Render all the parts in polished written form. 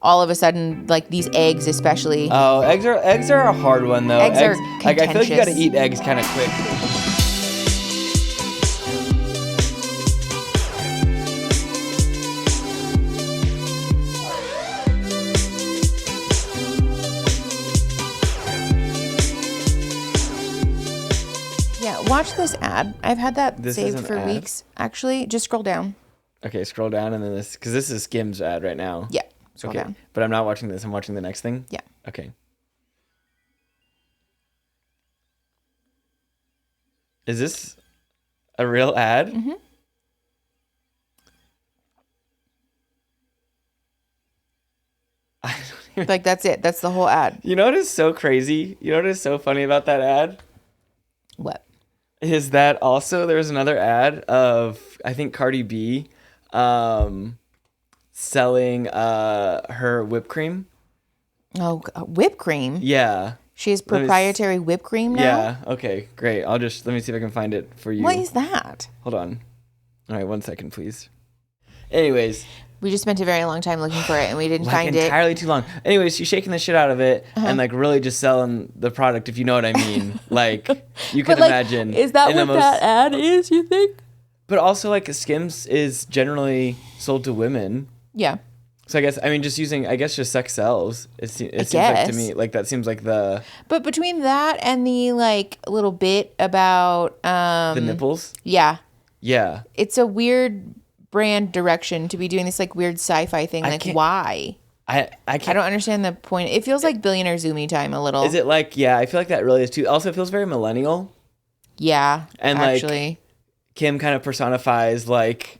all of a sudden, like these eggs especially. Oh, eggs are a hard one though. Eggs are like I feel like you got to contentious. eat eggs kind of quick. Yeah, watch this ad. I've had that This is saved an for ad? weeks. Actually, just scroll down. Okay, scroll down and then this, because this is Skims ad right now. Yeah, scroll down. But I'm not watching this. I'm watching the next thing. Yeah. Okay. Is this a real ad? Mm-hmm. I don't even, Like, that's it. That's the whole ad. you know what is so crazy? You know what is so funny about that ad? What? Is that also there was another ad of, I think, Cardi B selling her whipped cream. Oh, whipped cream? Yeah. She has proprietary whipped cream now? Yeah. Okay, great. Let me see if I can find it for you. What is that? Hold on. All right, 1 second, please. Anyways. We just spent a very long time looking for it and we didn't Like find it. entirely too long. Anyways, she's shaking the shit out of it and like really just selling the product, if you know what I mean. Like you can imagine. Is that what that ad is, you think? But also like Skims is generally sold to women. Yeah. So I guess, I mean, just sex sells. It seems like to me, like that seems like the... But between that and the like little bit about... the nipples? Yeah. Yeah. It's a weird brand direction to be doing this like weird sci-fi thing. Like why? I can't... I don't understand the point. It feels like Billionaire Zoomy time a little. Is it like, yeah, I feel like that really is too. Also, it feels very millennial. Yeah, and actually. Like, Kim kind of personifies like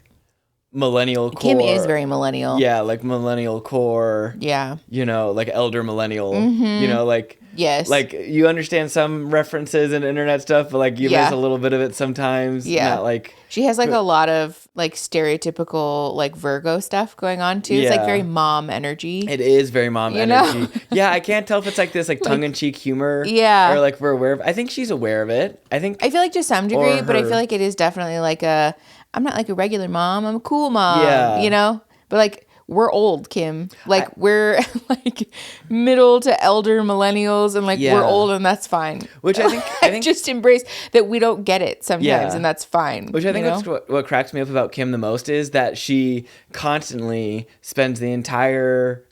millennial core. Kim is very millennial. Yeah, like millennial core. Yeah. You know, like elder millennial. Mm-hmm. You know, like... Yes. Like, you understand some references and internet stuff, but like you miss a little bit of it sometimes. Yeah. Not like... She has like a lot of like stereotypical like Virgo stuff going on too. It's like very mom energy. It is very mom energy. Know? Yeah, I can't tell if it's like this like tongue-in-cheek humor. Yeah. Or like we're aware of... I think she's aware of it. I feel like to some degree, but I feel like it is definitely like I'm not like a regular mom. I'm a cool mom. Yeah. You know? But like... We're old, Kim. Like, we're like middle to elder millennials, and like we're old, and that's fine. Which I think just embrace that we don't get it sometimes, and that's fine. Which I think what cracks me up about Kim the most is that she constantly spends the entire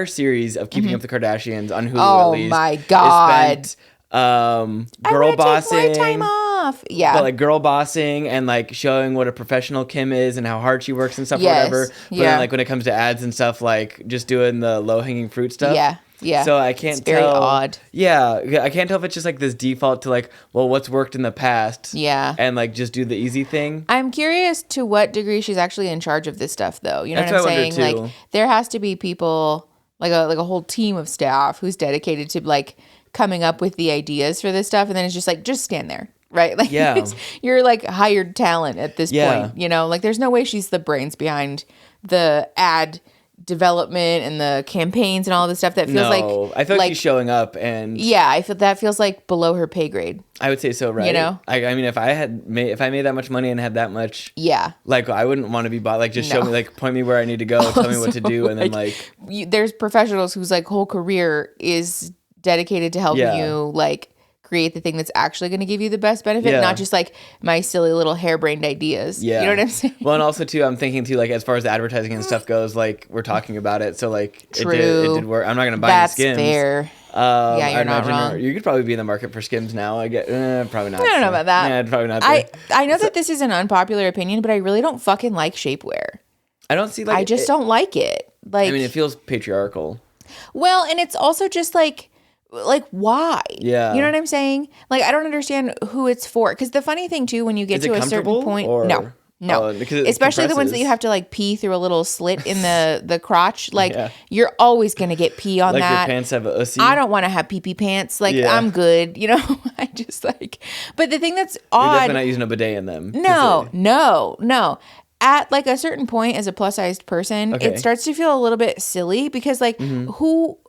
series of Keeping Up the Kardashians on Hulu. At least. Oh my god! Is spent, girl bossing. Take my time off. Yeah, but like girl bossing and like showing what a professional Kim is and how hard she works and stuff, or whatever. But then like when it comes to ads and stuff, like just doing the low hanging fruit stuff. Yeah. Yeah. So I can't tell. Very odd. Yeah. I can't tell if it's just like this default to like, well, what's worked in the past. Yeah. And like just do the easy thing. I'm curious to what degree she's actually in charge of this stuff, though. You know That's what I'm saying? Too. Like there has to be people like a whole team of staff who's dedicated to like coming up with the ideas for this stuff, and then it's just like, just stand there, right? Like, you're like hired talent at this point, you know? Like, there's no way she's the brains behind the ad development and the campaigns and all this stuff. That feels I feel like she's showing up, and I feel that feels like below her pay grade. I would say so, right? You know, I mean, if I made that much money and had that much, like I wouldn't want to be bought. Like, just show me, like, point me where I need to go, tell me what to do, and then like there's professionals whose like whole career is dedicated to helping you like create the thing that's actually going to give you the best benefit, not just like my silly little harebrained ideas. You know what I'm saying? Well, and also too, I'm thinking too, like as far as the advertising and stuff goes, like we're talking about it, so like it did work. I'm not going to buy any Skims. That's fair. Yeah, you're not wrong. You could probably be in the market for Skims now. I get probably not. I don't know about that. Yeah, probably not. I know that this is an unpopular opinion, but I really don't fucking like shapewear. I don't see like I just don't like it. Like, I mean, it feels patriarchal. Well, and it's also just like why? Yeah. You know what I'm saying? Like, I don't understand who it's for. Because the funny thing too, when you get to a certain point, no, especially the ones that you have to like pee through a little slit in the crotch. Like you're always gonna get pee on like that. Your pants have a ussy. I don't want to have pee pants. Like I'm good. You know, I just like. But the thing that's odd. You're definitely not using a bidet in them. No. At like a certain point, as a plus sized person, it starts to feel a little bit silly because like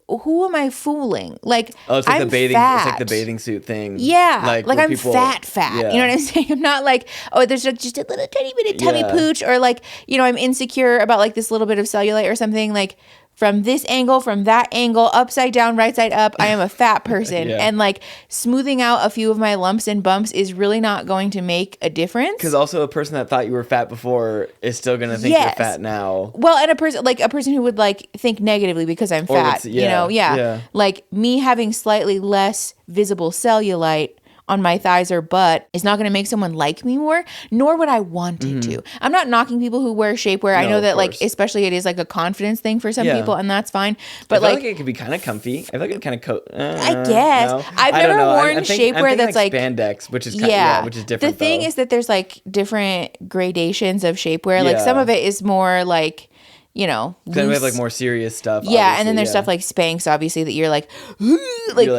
who am I fooling? Like, it's like I'm the bathing. fat. It's like the bathing suit thing. Yeah, like I'm people, fat. Yeah. You know what I'm saying? I'm not like, oh, there's just a little tiny bit of tummy pooch, or like, you know, I'm insecure about like this little bit of cellulite or something. Like, from this angle, from that angle, upside down, right side up, I am a fat person. Yeah. And like smoothing out a few of my lumps and bumps is really not going to make a difference. Because also a person that thought you were fat before is still going to think you're fat now. Well, and a person who would like think negatively because I'm fat, you know, like me having slightly less visible cellulite on my thighs or butt is not going to make someone like me more, nor would I want it to. I'm not knocking people who wear shapewear. No, I know that like, especially it is like a confidence thing for some people, and that's fine. But I feel like it could be kind of comfy. I feel like it kind of I guess. No. I've never worn shapewear that's like spandex, which is which is different. The thing is that there's like different gradations of shapewear. Like some of it is more like, you know, then we have like more serious stuff. Yeah, and then there's stuff like Spanx, obviously, that you're like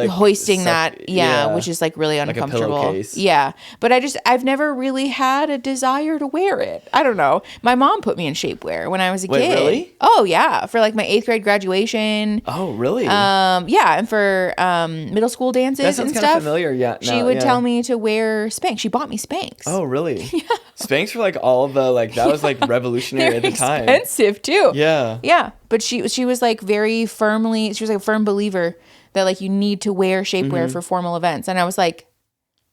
hoisting that, which is like really uncomfortable. Like a pillowcase. Yeah, but I've never really had a desire to wear it. I don't know. My mom put me in shapewear when I was a kid. Really? Oh yeah, for like my 8th grade graduation. Oh really? Yeah, and for middle school dances and stuff. That sounds kind of familiar. Yeah. She would tell me to wear Spanx. She bought me Spanx. Oh really? Yeah. Spanx were like all the that was like revolutionary at the time. Expensive too. Yeah. Yeah. But she was like she was like a firm believer that like you need to wear shapewear for formal events. And I was like,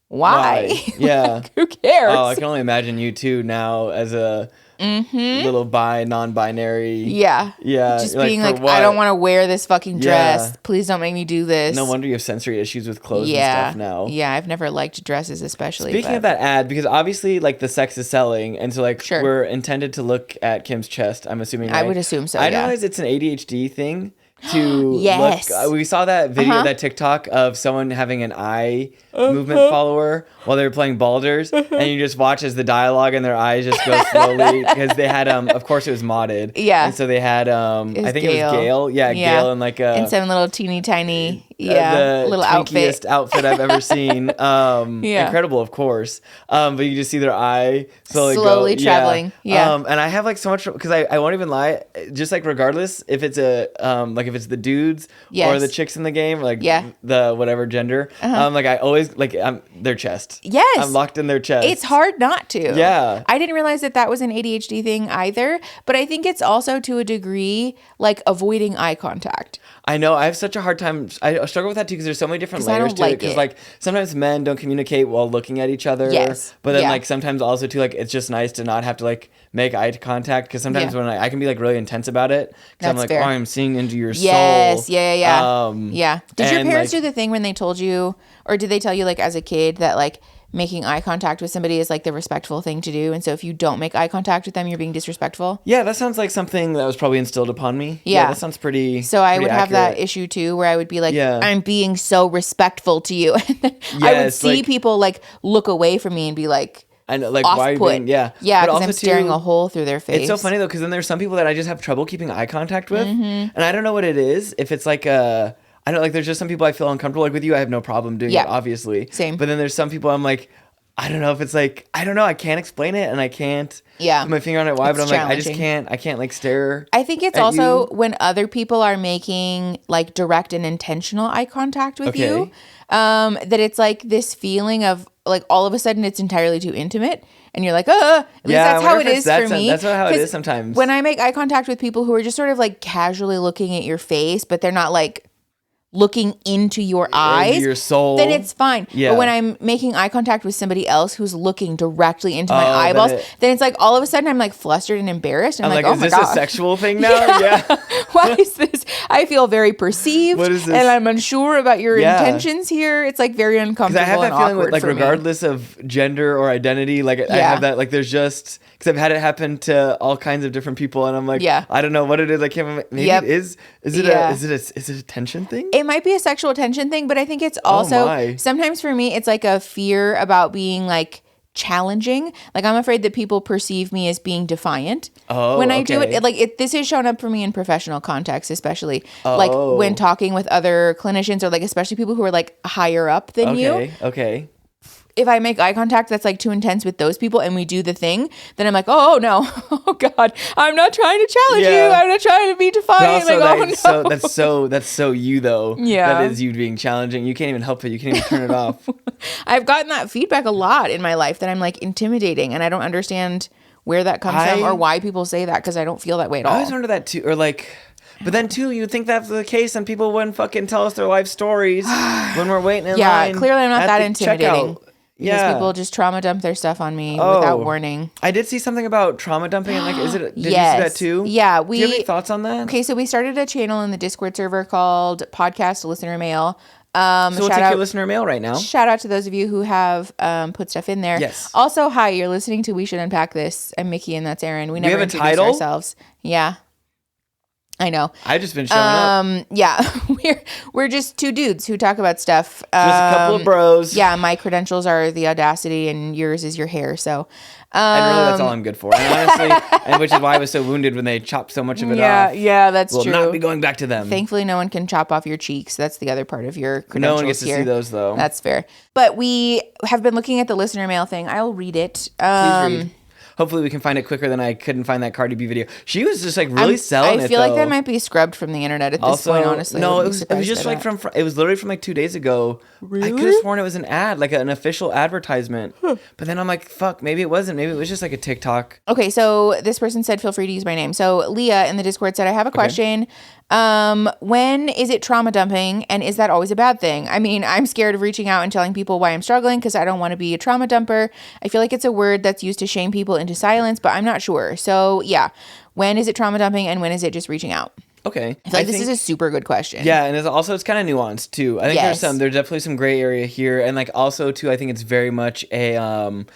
why? Yeah. Like, who cares? Oh, I can only imagine you too now as a little non-binary. Yeah. Yeah. Just being like, I don't want to wear this fucking dress. Yeah. Please don't make me do this. No wonder you have sensory issues with clothes and stuff now. Yeah. I've never liked dresses especially. Speaking of that ad, because obviously like the sex is selling. And so like we're intended to look at Kim's chest, I'm assuming. Right? I would assume so. I realize it's an ADHD thing. To look, we saw that video, that TikTok of someone having an eye movement follower while they were playing Baldur's, and you just watch as the dialogue and their eyes just go slowly because they had of course it was modded, and so they had I think it was Gail, Gail in like in some little teeny tiny the little outfit I've ever seen, incredible of course, but you just see their eye slowly traveling, and I have like so much because I won't even lie, just like regardless if it's a like if it's the dudes or the chicks in the game, like the whatever gender, like I always like their chest. Yes, I'm locked in their chest. It's hard not to. Yeah, I didn't realize that was an ADHD thing either, but I think it's also to a degree like avoiding eye contact. I know. I have such a hard time. I struggle with that too because there's so many different layers to it. Because like sometimes men don't communicate while looking at each other. Yes. But then like sometimes also too like it's just nice to not have to like make eye contact because sometimes when I can be like really intense about it because I'm like, fair. Oh, I'm seeing into your soul. Yes. Yeah. Did your parents do the thing when they told you, or did they tell you like as a kid that like making eye contact with somebody is like the respectful thing to do, and so if you don't make eye contact with them, you're being disrespectful? Yeah, that sounds like something that was probably instilled upon me. Yeah, that sounds pretty. So I would have that issue too, where I would be like, I'm being so respectful to you. I would see people like look away from me and be like, I know, like, why are you being, because I'm staring a hole through their face. It's so funny though, because then there's some people that I just have trouble keeping eye contact with, and I don't know what it is. If it's like I don't like. There's just some people I feel uncomfortable. Like with you, I have no problem doing it, obviously. Same. But then there's some people I'm like, I don't know if it's like, I don't know. I can't explain it and I can't put my finger on it why, but I'm like, I just can't, like stare. I think it's also when other people are making like direct and intentional eye contact with you, that it's like this feeling of like all of a sudden it's entirely too intimate. And you're like, at least that's how it is for me. That's how it is sometimes. When I make eye contact with people who are just sort of like casually looking at your face, but they're not like looking into your eyes, into your soul, then it's fine. Yeah. But when I'm making eye contact with somebody else who's looking directly into my eyeballs, then it's like all of a sudden I'm like flustered and embarrassed. And I'm like, oh my God. Is this a sexual thing now? Yeah. Why is this? I feel very perceived. What is this? And I'm unsure about your intentions here. It's like very uncomfortable. I have that feeling with, like, regardless of gender or identity, like I have that, like there's just, because I've had it happen to all kinds of different people, and I'm like, I don't know what it is. I can't. Maybe it is. Is it a tension thing? It might be a sexual tension thing, but I think it's also sometimes for me it's like a fear about being like challenging. Like I'm afraid that people perceive me as being defiant when I do it. Like this has shown up for me in professional contexts, especially like when talking with other clinicians or like especially people who are like higher up than you. Okay. If I make eye contact that's like too intense with those people and we do the thing, then I'm like, oh no, oh God, I'm not trying to challenge you. I'm not trying to be defiant. Like, that's so you though. Yeah. That is you being challenging. You can't even help it. You can't even turn it off. I've gotten that feedback a lot in my life that I'm like intimidating, and I don't understand where that comes from or why people say that, because I don't feel that way at all. I always wonder that too, or like, But then too, you'd think that's the case and people wouldn't fucking tell us their life stories when we're waiting in line. Yeah, clearly I'm not that intimidating. Checkout. Because people just trauma dump their stuff on me without warning. I did see something about trauma dumping and did you see that too? Yeah. Do you have any thoughts on that? Okay, so we started a channel in the Discord server called Podcast Listener Mail. So we'll take your listener mail right now. Shout out to those of you who have put stuff in there. Yes. Also, hi, you're listening to We Should Unpack This. I'm Mickey and that's Erin. We never introduced ourselves. Yeah. I know. I've just been showing up. Yeah, we're just two dudes who talk about stuff. Just a couple of bros. Yeah, my credentials are the audacity, and yours is your hair. So, and really, that's all I'm good for. And honestly, and which is why I was so wounded when they chopped so much of it off. Yeah, that's true. Will not be going back to them. Thankfully, no one can chop off your cheeks. That's the other part of your credentials. No one gets to see those, though. That's fair. But we have been looking at the listener mail thing. I'll read it. Please read. Hopefully we can find it quicker than I couldn't find that Cardi B video. She was just like really selling it. I feel like that might be scrubbed from the internet at this point, honestly. No, it was just like it was literally from like 2 days ago. Really? I could have sworn it was an ad, like an official advertisement. But then I'm like, fuck, maybe it wasn't. Maybe it was just like a TikTok. Okay, so this person said, feel free to use my name. So Leah in the Discord said, I have a question. When is it trauma dumping, and is that always a bad thing? I mean, I'm scared of reaching out and telling people why I'm struggling because I don't want to be a trauma dumper. I feel like it's a word that's used to shame people into silence, but I'm not sure. So yeah, when is it trauma dumping and when is it just reaching out? Okay. I feel like this is a super good question. Yeah, and it's kind of nuanced too. I think there's definitely some gray area here, and like also too, I think it's very much because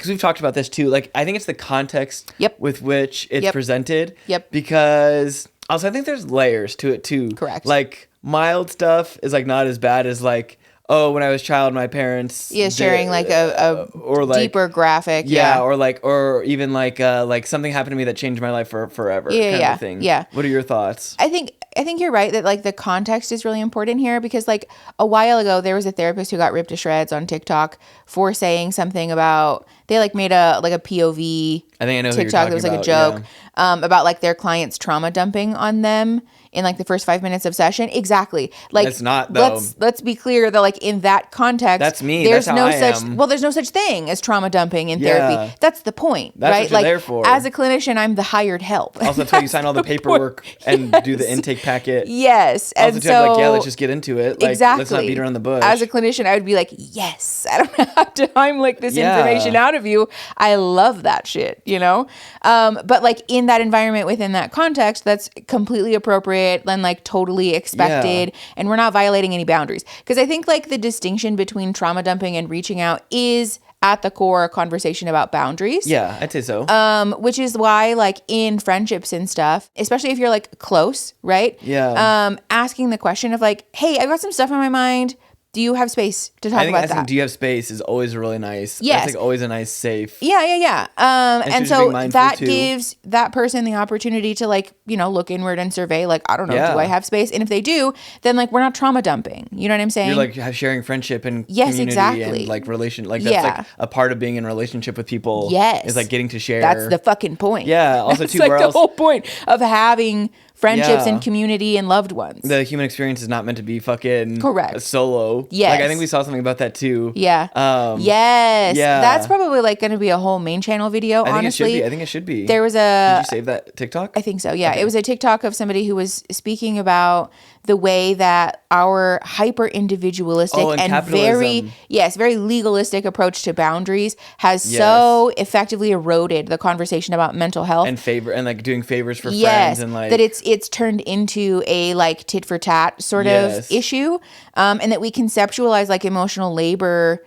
we've talked about this too. Like I think it's the context with which it's presented. Yep. Because also I think there's layers to it too. Correct. Like mild stuff is like not as bad as like, oh, when I was a child, my parents sharing like a or like, deeper graphic. Or even like something happened to me that changed my life for forever. Kind of thing. Yeah. What are your thoughts? I think you're right that like the context is really important here because like a while ago there was a therapist who got ripped to shreds on TikTok for saying something about they like made a POV I think I know TikTok that was like a joke about like their clients trauma dumping on them in like the first 5 minutes of session. Exactly. Like it's not though. Let's be clear that like in that context that's me. There's that's no how I such am. Well, there's no such thing as trauma dumping in therapy. That's the point. That's right? What you're there for. As a clinician, I'm the hired help. Also that's why you sign all the paperwork and do the intake packet. Yes. Also and so like, let's just get into it. Like, exactly. Let's not beat around the bush. As a clinician, I would be like, yes, I don't have to Heimlich this information out of you. I love that shit, you know? But like in that environment, within that context, that's completely appropriate and like totally expected. And we're not violating any boundaries. Because I think like the distinction between trauma dumping and reaching out is at the core a conversation about boundaries. Yeah, I'd say so. Which is why like in friendships and stuff, especially if you're like close, right? Yeah. Asking the question of like, hey, I've got some stuff on my mind. Do you have space to talk about that? Do you have space is always really nice. Yes. That's like always a nice safe. Yeah. And so that gives that person the opportunity to like, you know, look inward and survey like, I don't know, do I have space? And if they do, then like we're not trauma dumping. You know what I'm saying? You're like sharing friendship and community and like relation. Like that's like a part of being in a relationship with people. Yes. Is like getting to share. That's the fucking point. Yeah. Also too, like the whole point of having friendships and community and loved ones. The human experience is not meant to be fucking correct solo. Yes. Like I think we saw something about that too. Yeah. Yes. Yeah. That's probably like going to be a whole main channel video, honestly. I think it should be. There was Did you save that TikTok? I think so, yeah. Okay. It was a TikTok of somebody who was speaking about the way that our hyper individualistic and very legalistic approach to boundaries has so effectively eroded the conversation about mental health and like doing favors for friends and like that it's turned into a like tit for tat sort of issue, and that we conceptualize like emotional labor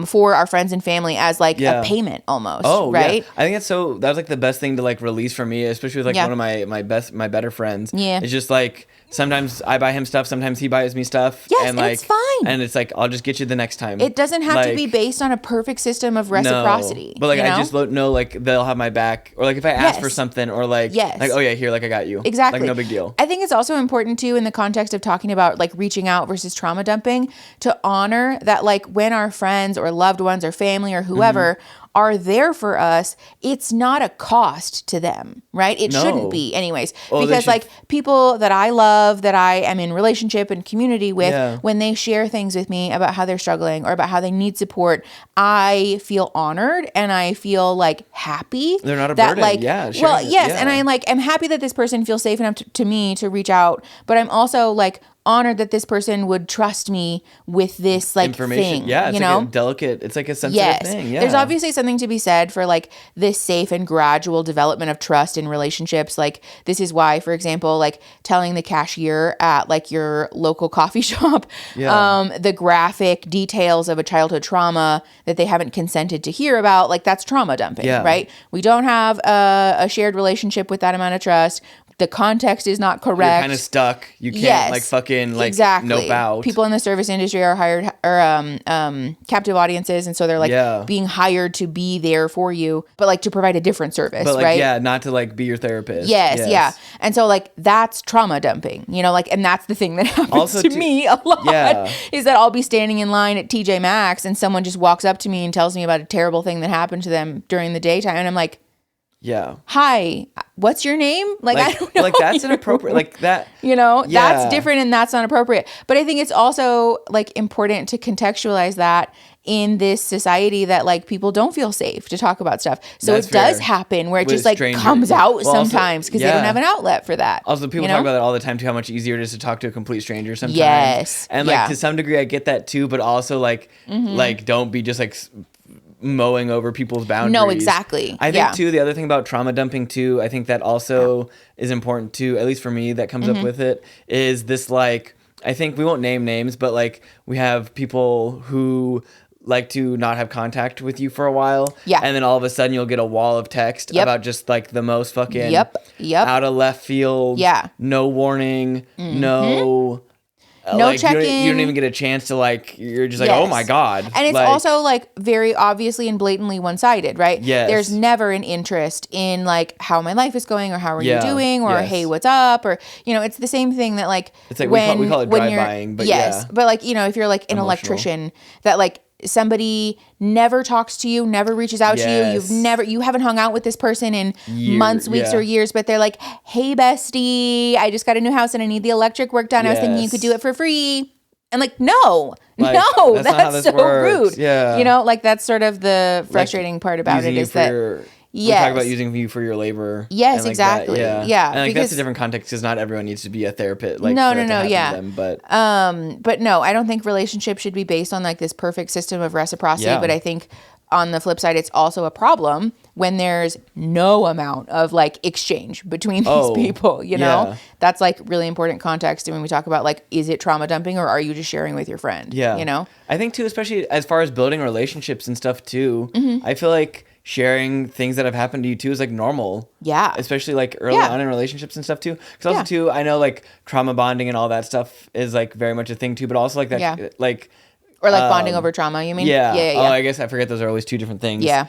for our friends and family as like a payment almost. Right? I think that was like the best thing to like release for me, especially with like one of my better friends. Yeah. It's just like sometimes I buy him stuff, sometimes he buys me stuff. Yes, and like it's fine. And it's like I'll just get you the next time. It doesn't have to be based on a perfect system of reciprocity. No. But like I just know like they'll have my back, or like if I ask for something, or like like oh yeah, here, like I got you. Exactly. Like no big deal. I think it's also important too in the context of talking about like reaching out versus trauma dumping to honor that like when our friends or loved ones or family or whoever are there for us, it's not a cost to them, right? It shouldn't be anyways. Because like people that I love, that I am in relationship and community with, when they share things with me about how they're struggling or about how they need support, I feel honored and I feel like happy. They're not a burden. Like, well, yes. Yeah. And I'm happy that this person feels safe enough to me to reach out, but I'm also like honored that this person would trust me with this like information. Thing. Yeah, it's you like know? a delicate, it's like a sensitive thing. Yeah. There's obviously something to be said for like this safe and gradual development of trust in relationships. Like this is why, for example, like telling the cashier at like your local coffee shop, the graphic details of a childhood trauma that they haven't consented to hear about, like that's trauma dumping, right? We don't have a shared relationship with that amount of trust. The context is not correct. You're kind of stuck. You can't like fucking like nope out. People in the service industry are hired or captive audiences, and so they're like being hired to be there for you, but like to provide a different service, but like, right? Yeah, not to like be your therapist. Yes, yeah. And so like that's trauma dumping, you know, like, and that's the thing that happens also to me a lot is that I'll be standing in line at TJ Maxx and someone just walks up to me and tells me about a terrible thing that happened to them during the daytime, and I'm like, hi, what's your name? Like I don't know. Like that's inappropriate. Like that. You know, that's different and that's not appropriate. But I think it's also like important to contextualize that in this society that like people don't feel safe to talk about stuff. So that's it does happen where it just like comes out sometimes because they don't have an outlet for that. Also, people talk about that all the time too, how much easier it is to talk to a complete stranger sometimes. Yes. And like to some degree I get that too, but also like like don't be just like mowing over people's boundaries. No, exactly. I think too, the other thing about trauma dumping too, I think that also is important too, at least for me, that comes up with it, is this like, I think we won't name names, but like we have people who like to not have contact with you for a while. Yeah. And then all of a sudden you'll get a wall of text about just like the most fucking out of left field, no warning, no like, check-in. You don't even get a chance to like, you're just like, oh my God. And it's like, also like very obviously and blatantly one-sided, right? Yes. There's never an interest in like how my life is going or how are you doing or hey, what's up? Or, you know, it's the same thing that like, it's like when, we call it drive-buying, but but like, you know, if you're like an electrician that like, somebody never talks to you, never reaches out to you. You haven't hung out with this person in months, weeks, or years, but they're like, hey, bestie, I just got a new house and I need the electric work done. I was thinking you could do it for free. And like, no, that's so rude. Yeah. You know, like that's sort of the frustrating part about it is that we talk about using you for your labor. Yes, like exactly. That, and like that's a different context because not everyone needs to be a therapist. Like no, them, but no, I don't think relationships should be based on like this perfect system of reciprocity. But I think on the flip side, it's also a problem when there's no amount of like exchange between these people. You know, that's like really important context when we talk about like, is it trauma dumping or are you just sharing with your friend? Yeah, you know, I think too, especially as far as building relationships and stuff too. I feel like sharing things that have happened to you too is like normal. Yeah. Especially like early on in relationships and stuff too. Because also too, I know like trauma bonding and all that stuff is like very much a thing too, but also like that, like. Or like bonding over trauma, you mean? Yeah. Oh, I guess I forget those are always two different things. Yeah.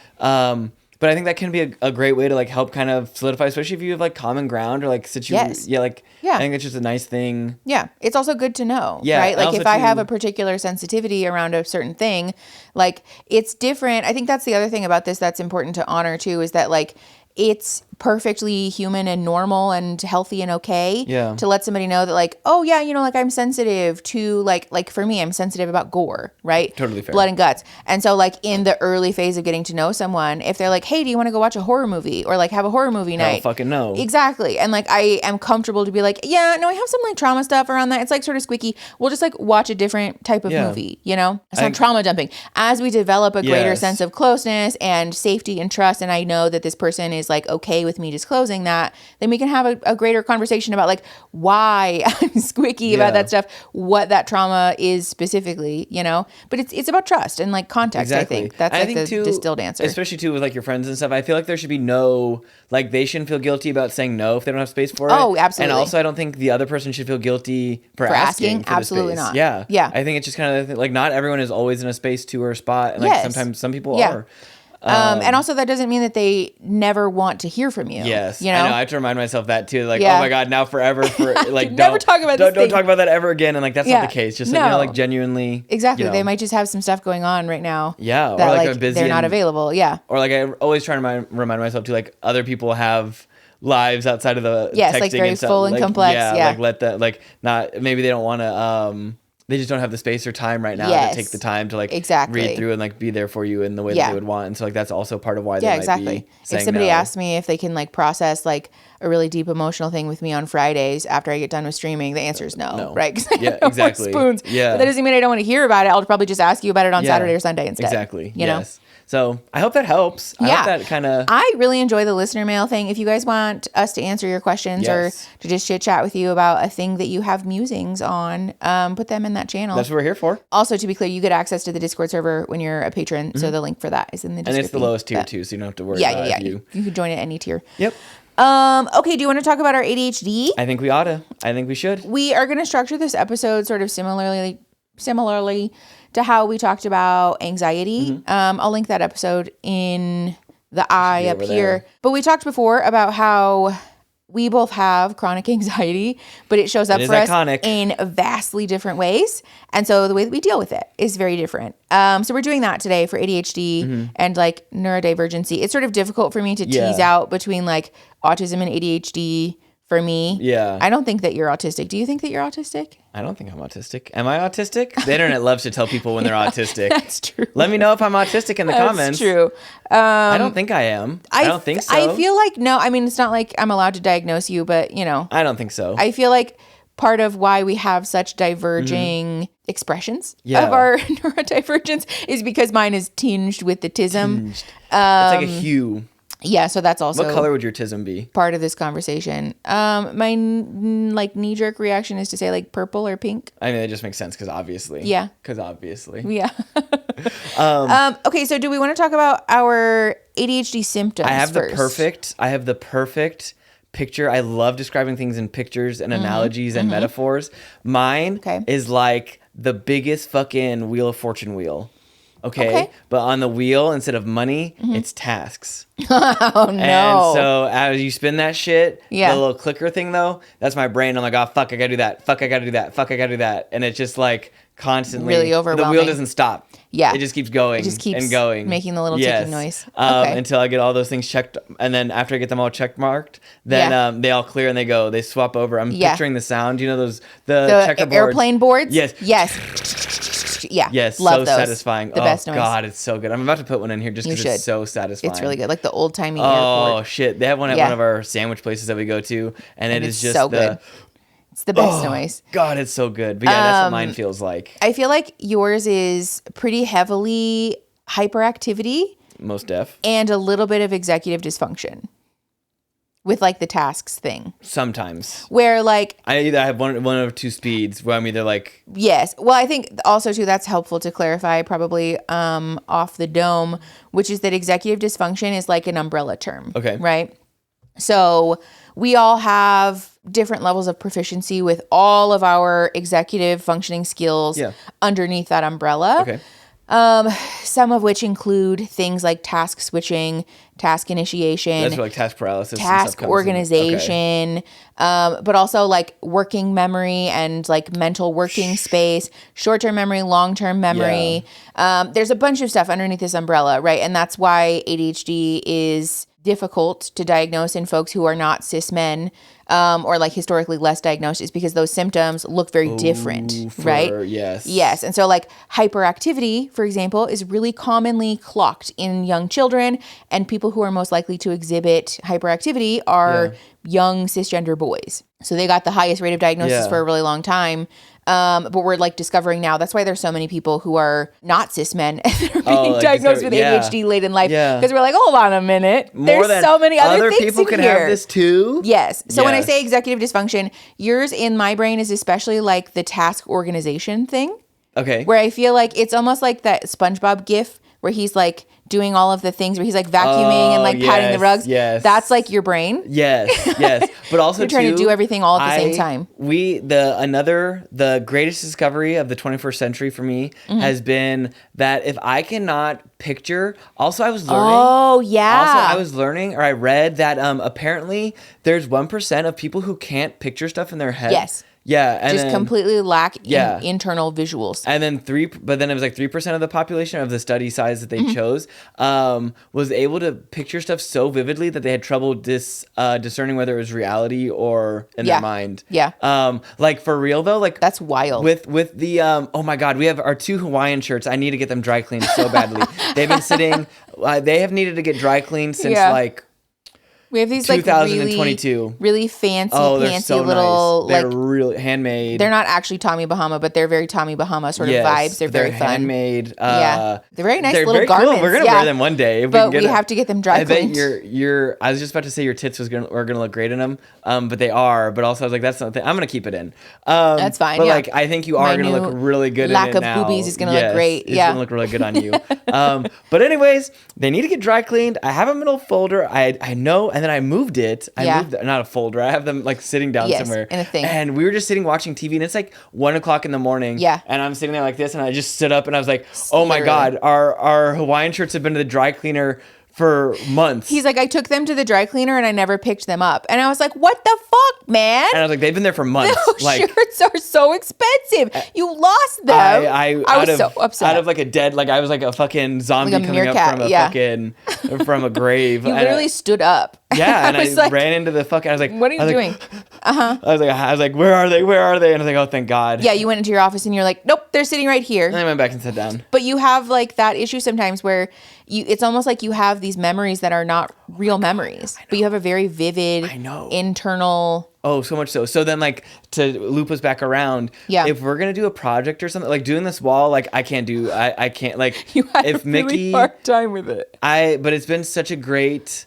But I think that can be a great way to like help kind of solidify, especially if you have like common ground or like situation. I think it's just a nice thing. Yeah. It's also good to know. Yeah. Right. Like if I have a particular sensitivity around a certain thing, like it's different. I think that's the other thing about this that's important to honor too, is that like it's perfectly human and normal and healthy and okay to let somebody know that like, oh yeah, you know, like I'm sensitive to like for me, I'm sensitive about gore, right? Totally fair. Blood and guts. And so like in the early phase of getting to know someone, if they're like, hey, do you want to go watch a horror movie or like have a horror movie night? Fucking no. Exactly. And like I am comfortable to be like, yeah, no, I have some like trauma stuff around that. It's like sort of squeaky. We'll just like watch a different type of movie, you know? It's not trauma dumping. As we develop a greater sense of closeness and safety and trust, and I know that this person is like okay with me disclosing that, then we can have a greater conversation about like why I'm squeaky about that stuff, what that trauma is specifically, you know. But it's about trust and like context. Exactly. I think that's like the distilled answer. Especially too with like your friends and stuff. I feel like there should be no like they shouldn't feel guilty about saying no if they don't have space for it. Oh, absolutely. And also I don't think the other person should feel guilty for asking for absolutely the space. Not. Yeah. I think it's just kind of like not everyone is always in a space to or spot, and like sometimes some people are. And also that doesn't mean that they never want to hear from you. Yes. You know? I know. I have to remind myself that too. Like, oh my God, now forever for like, never talk about this don't talk about that ever again. And like, that's not the case. Just like, like genuinely. Exactly. You know. They might just have some stuff going on right now. Yeah. That or like busy they're not available. Yeah. Or like, I always try to remind myself too, like other people have lives outside of the texting like very and stuff. full and like, complex. Yeah. Like let that, like not, maybe they don't want to, they just don't have the space or time right now to take the time to like read through and like be there for you in the way that they would want. And so like that's also part of why they might be saying if somebody no. asks me if they can like process like a really deep emotional thing with me on Fridays after I get done with streaming, the answer is no. Right? Yeah, exactly. Spoons. Yeah. But that doesn't mean I don't want to hear about it. I'll probably just ask you about it on Saturday or Sunday instead. Exactly. You know? So I hope that helps. I hope that kind of. I really enjoy the listener mail thing. If you guys want us to answer your questions or to just chit chat with you about a thing that you have musings on, put them in that channel. That's what we're here for. Also, to be clear, you get access to the Discord server when you're a patron. Mm-hmm. So the link for that is in the description. And it's the lowest tier too, so you don't have to worry about it. You can join at any tier. Yep. Okay, do you want to talk about our ADHD? I think we ought to. I think we should. We are going to structure this episode sort of similarly to how we talked about anxiety. Mm-hmm. I'll link that episode in the eye up here. But we talked before about how we both have chronic anxiety, but it shows up for us in vastly different ways. And so the way that we deal with it is very different. So we're doing that today for ADHD and like neurodivergency. It's sort of difficult for me to tease out between like autism and ADHD for me. Yeah. I don't think that you're autistic. Do you think that you're autistic? I don't think I'm autistic. Am I autistic? The internet loves to tell people when they're autistic. That's true. Let me know if I'm autistic in the comments. That's true. I don't think I am. I don't think so. I feel like, no, I mean, it's not like I'm allowed to diagnose you, but you know. I don't think so. I feel like part of why we have such diverging expressions of our neurodivergence is because mine is tinged with the tism. It's like a hue. Yeah, so that's also what color would your tism be? Part of this conversation. My like knee-jerk reaction is to say like purple or pink. I mean, it just makes sense because obviously. Yeah. Because obviously. Yeah. Okay, so do we want to talk about our ADHD symptoms? I have first? the perfect picture. I love describing things in pictures and analogies and metaphors. Mine is like the biggest fucking Wheel of Fortune wheel. Okay. But on the wheel, instead of money, it's tasks. Oh, no. And so as you spin that shit, the little clicker thing, though, that's my brain. I'm like, oh, fuck, I gotta do that. Fuck, I gotta do that. Fuck, I gotta do that. And it's just like constantly. Really overwhelming. The wheel doesn't stop. Yeah. It just keeps going and going. Making the little ticking noise. Until I get all those things checked. And then after I get them all check marked, then they all clear and they swap over. I'm picturing the sound. You know, the checkerboard. Airplane boards? Yes. Yeah. Yes. Love so those. satisfying. The best noise. God, it's so good. I'm about to put one in here just because it's so satisfying. It's really good. Like the old timey airport. Oh, shit. They have one at one of our sandwich places that we go to. And it is just so good. It's the best noise. God, it's so good. But yeah, that's what mine feels like. I feel like yours is pretty heavily hyperactivity. Most deaf. And a little bit of executive dysfunction. With like the tasks thing. Sometimes. Where like. I either have one of two speeds where I'm either like. Yes. Well, I think also too, that's helpful to clarify probably off the dome, which is that executive dysfunction is like an umbrella term. Okay. Right? So we all have different levels of proficiency with all of our executive functioning skills underneath that umbrella. Okay. Some of which include things like task switching, task initiation. That's like task paralysis. Task organization, but also like working memory and like mental working space, short-term memory, long-term memory. There's a bunch of stuff underneath this umbrella, right? And that's why ADHD is difficult to diagnose in folks who are not cis men or like historically less diagnosed is because those symptoms look very different, right? Yes. And so like hyperactivity, for example, is really commonly clocked in young children, and people who are most likely to exhibit hyperactivity are young cisgender boys. So they got the highest rate of diagnosis for a really long time. But we're like discovering now. That's why there's so many people who are not cis men and are being diagnosed with ADHD late in life. Because we're like, hold on a minute. There's so many other things people can here. have this too. Yes. So when I say executive dysfunction, yours in my brain is especially like the task organization thing. Okay. Where I feel like it's almost like that SpongeBob gif where he's like doing all of the things where he's like vacuuming and like patting the rugs. Yes. That's like your brain. Yes. But also you're trying to do everything all at the same time. The greatest discovery of the 21st century for me has been that if I cannot picture, also I was learning, or I read that apparently there's 1% of people who can't picture stuff in their head. Yes. Yeah, and just then, completely lack internal visuals. And then but then it was like 3% of the population of the study size that they chose was able to picture stuff so vividly that they had trouble discerning whether it was reality or in their mind. Yeah. Like for real though, like that's wild. With the oh my God, we have our 2 Hawaiian shirts. I need to get them dry cleaned so badly. They've been sitting. They have needed to get dry cleaned since like. We have these 2022. like really fancy, they're so little nice. They're like really handmade. They're not actually Tommy Bahama, but they're very Tommy Bahama sort of vibes. They're very fun. Handmade. They're very nice little very garments. Cool. We're gonna wear them one day, but we have to get them dry cleaned. I bet I was just about to say your tits were gonna look great in them, but they are. But also I was like, that's something I'm gonna keep it in. That's fine. But like I think you are gonna look really good. Lack in it now. of boobies is gonna look great. It's gonna look really good on you. But anyways, they need to get dry cleaned. I have them in a folder. I know, and then I moved it. I moved not a folder. I have them like sitting down somewhere in a thing. And we were just sitting watching TV, and it's like 1:00 in the morning. Yeah. And I'm sitting there like this, and I just stood up, and I was like, "Oh my God, our Hawaiian shirts have been to the dry cleaner for months." He's like, I took them to the dry cleaner and I never picked them up. And I was like, what the fuck, man? And I was like, they've been there for months. Those like, shirts are so expensive. You lost them. I was so upset. Out of like a dead, like I was like a fucking zombie like coming up from a fucking, from a grave. You literally stood up. Yeah, and I like, ran into the fucking, I was like, what are you doing? I was like, where are they? And I was like, oh, thank God. Yeah, you went into your office and you're like, nope, they're sitting right here. And I went back and sat down. But you have like that issue sometimes where it's almost like you have these memories that are not real memories, but you have a very vivid internal. Oh, so much so. So then, like, to loop us back around, if we're gonna do a project or something, like doing this wall, like I can't, like, you had if a really Mickey, hard time with it. But it's been such a great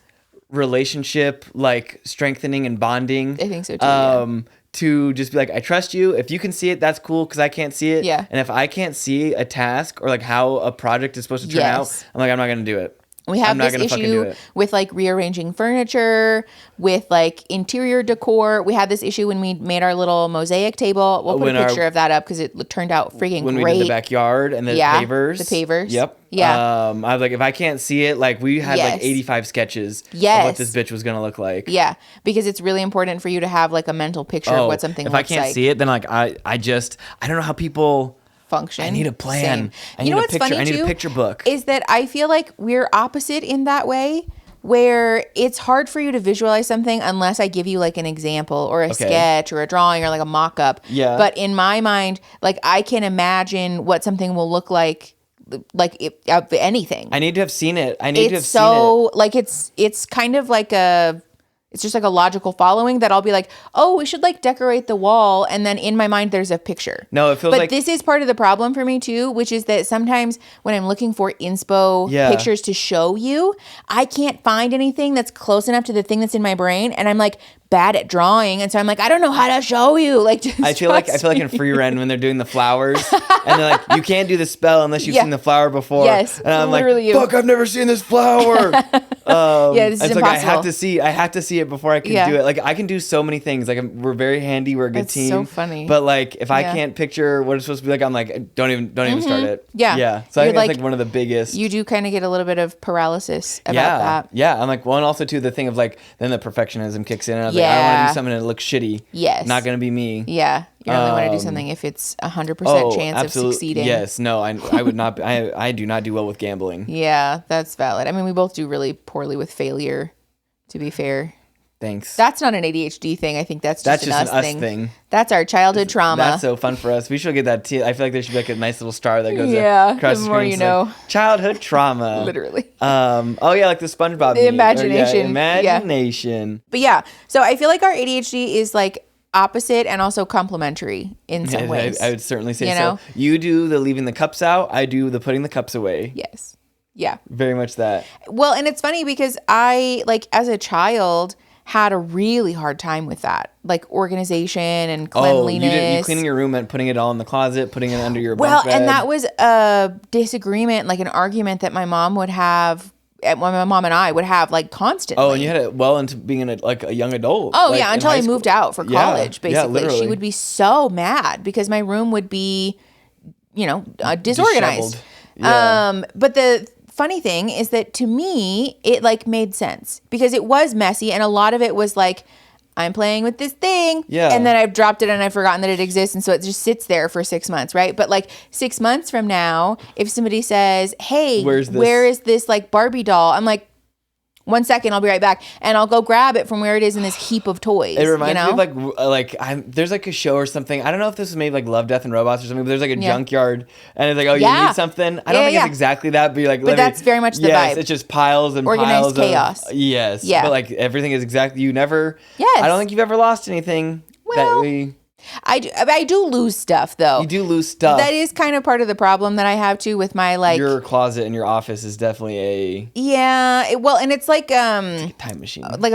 relationship, like strengthening and bonding. I think so too. To just be like, I trust you. If you can see it, that's cool because I can't see it. Yeah. And if I can't see a task or like how a project is supposed to turn out, I'm like, I'm not gonna do it. We have this issue with like rearranging furniture, with like interior decor. We had this issue when we made our little mosaic table. We'll put a picture of that up because it turned out freaking great. When we did the backyard and the pavers. The pavers. Yep. Yeah. I was like, if I can't see it, like we had like 85 sketches of what this bitch was going to look like. Yeah. Because it's really important for you to have like a mental picture of what something looks like. If I can't see it, then like I don't know how people function. I need a plan. I need a picture. I need a picture book. Is that I feel like we're opposite in that way, where it's hard for you to visualize something unless I give you like an example or a sketch or a drawing or like a mock-up. Yeah. But in my mind, like I can imagine what something will look like anything. I need to have seen it. Like it's kind of like it's just like a logical following that I'll be like, oh, we should like decorate the wall. And then in my mind, there's a picture. No, it feels But this is part of the problem for me too, which is that sometimes when I'm looking for inspo pictures to show you, I can't find anything that's close enough to the thing that's in my brain. And I'm like bad at drawing. And so I'm like, I don't know how to show you. Like, I feel like in Free Rent when they're doing the flowers and they're like, you can't do the spell unless you've seen the flower before. Yes. And I'm like, fuck, I've never seen this flower. This is impossible. Like, I have to see it before I can do it. Like I can do so many things. Like we're very handy. We're a good team. So funny. But like, if I can't picture what it's supposed to be like, I'm like, don't even start it. Yeah. Yeah. So I think that's like one of the biggest. You do kind of get a little bit of paralysis about that. Yeah. I'm like, well, and also too, the thing of like, then the perfectionism kicks in. And I was like, I don't want to do something that looks shitty. Yes. Not going to be me. Yeah. You only want to do something if it's 100% chance of succeeding. Yes. No, I would not. I do not do well with gambling. Yeah, that's valid. I mean, we both do really poorly with failure, to be fair. Thanks. That's not an ADHD thing. I think that's just an us thing. That's our childhood trauma. That's so fun for us. We should get that. I feel like there should be like a nice little star that goes across the more you know. Like, childhood trauma. Literally. Oh yeah, like the SpongeBob. The imagination. Imagination. Yeah. But yeah, so I feel like our ADHD is like opposite and also complementary in some ways. I would certainly say so. You do the leaving the cups out. I do the putting the cups away. Yes. Yeah. Very much that. Well, and it's funny because I, like, as a child, had a really hard time with that, like organization and cleanliness. You cleaning your room and putting it all in the closet, putting it under your bunk bed. And that was a disagreement, like an argument that my mom would have. My mom and I would have like constantly. Oh, and you had it well into being a young adult. Oh, like, yeah, until I moved out for college, basically. Yeah, she would be so mad because my room would be, disorganized. Yeah. But the funny thing is that to me, it like made sense because it was messy and a lot of it was like, I'm playing with this thing. Yeah. And then I've dropped it and I've forgotten that it exists. And so it just sits there for 6 months, right? But like 6 months from now, if somebody says, hey, where is this like Barbie doll? I'm like, 1 second, I'll be right back. And I'll go grab it from where it is in this heap of toys. It reminds me of there's like a show or something. I don't know if this is made like Love, Death, and Robots or something, but there's like a junkyard and it's like, oh, you need something? I don't think it's exactly that, but you're like, but that's very much the vibe. It's just piles and organized piles chaos. Of yes. Yeah. But like everything is exactly, I don't think you've ever lost anything. I do lose stuff though. You do lose stuff. That is kind of part of the problem that I have too with my like your closet in your office is definitely and it's like a time machine. Like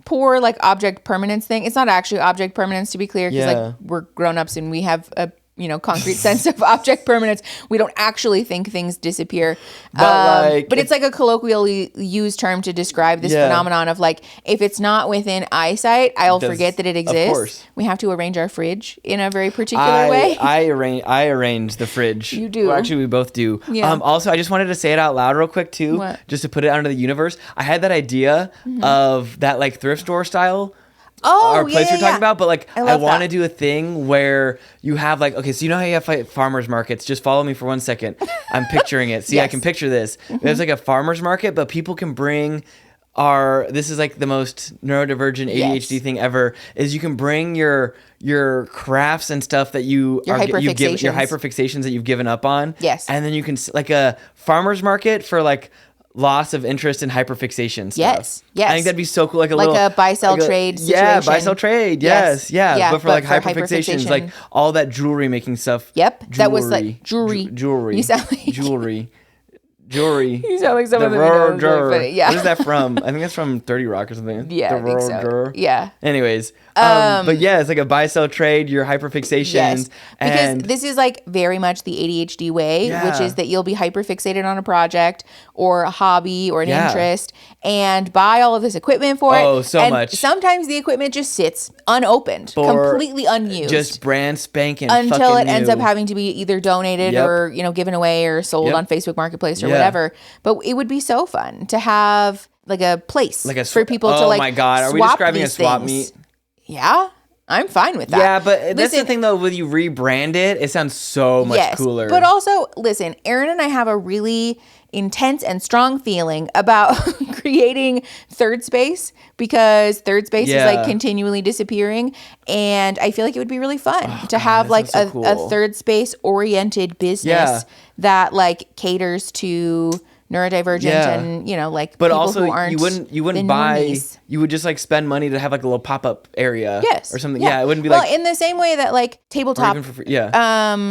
poor like object permanence thing. It's not actually object permanence to be clear because like we're grown-ups and we have a concrete sense of object permanence. We don't actually think things disappear. But it's like a colloquially used term to describe this phenomenon of like, if it's not within eyesight, I'll forget that it exists. Of course. We have to arrange our fridge in a very particular way. I arrange the fridge. You do. Well, actually, we both do. Yeah. Also, I just wanted to say it out loud real quick too, just to put it out into the universe. I had that idea of that like thrift store style place we're talking about, but like I want to do a thing where you have like, okay, so you know how you have like farmers markets? Just follow me for 1 second. I'm picturing it. See, I can picture this. There's like a farmers market, but people can bring this is like the most neurodivergent ADHD thing ever, is you can bring your crafts and stuff that your hyperfixations that you've given up on. Yes. And then you can like a farmers market for like loss of interest in hyperfixation stuff. Yes. I think that'd be so cool. Like a buy-sell trade situation. Yeah, buy-sell trade. Yes. Yeah. But for hyperfixations, like all that jewelry making stuff. Yep. That was like jewelry. You sound like jewelry. You sound like someone that knows. What is that from? I think that's from 30 Rock or something. Yeah, I think so. Yeah. Anyways, but yeah, it's like a buy-sell trade, your hyperfixations. Yes. Because this is like very much the ADHD way, which is that you'll be hyperfixated on a project or a hobby or an interest and buy all of this equipment for it. Oh, so much. Sometimes the equipment just sits unopened, completely unused. Just brand spanking until it ends up having to be either donated or, given away or sold on Facebook Marketplace or whatever. But it would be so fun to have like a place for people to like. Oh my God. Are we describing a swap meet? Yeah. I'm fine with that. Yeah, but that's the thing though, when you rebrand it sounds so much cooler. But also, listen, Aaron and I have a really intense and strong feeling about creating third space because third space is like continually disappearing. And I feel like it would be really fun to have like a third space oriented business that like caters to neurodivergent and like but people also who aren't you wouldn't buy normies. You would just like spend money to have like a little pop-up area or something. It wouldn't be in the same way that like tabletop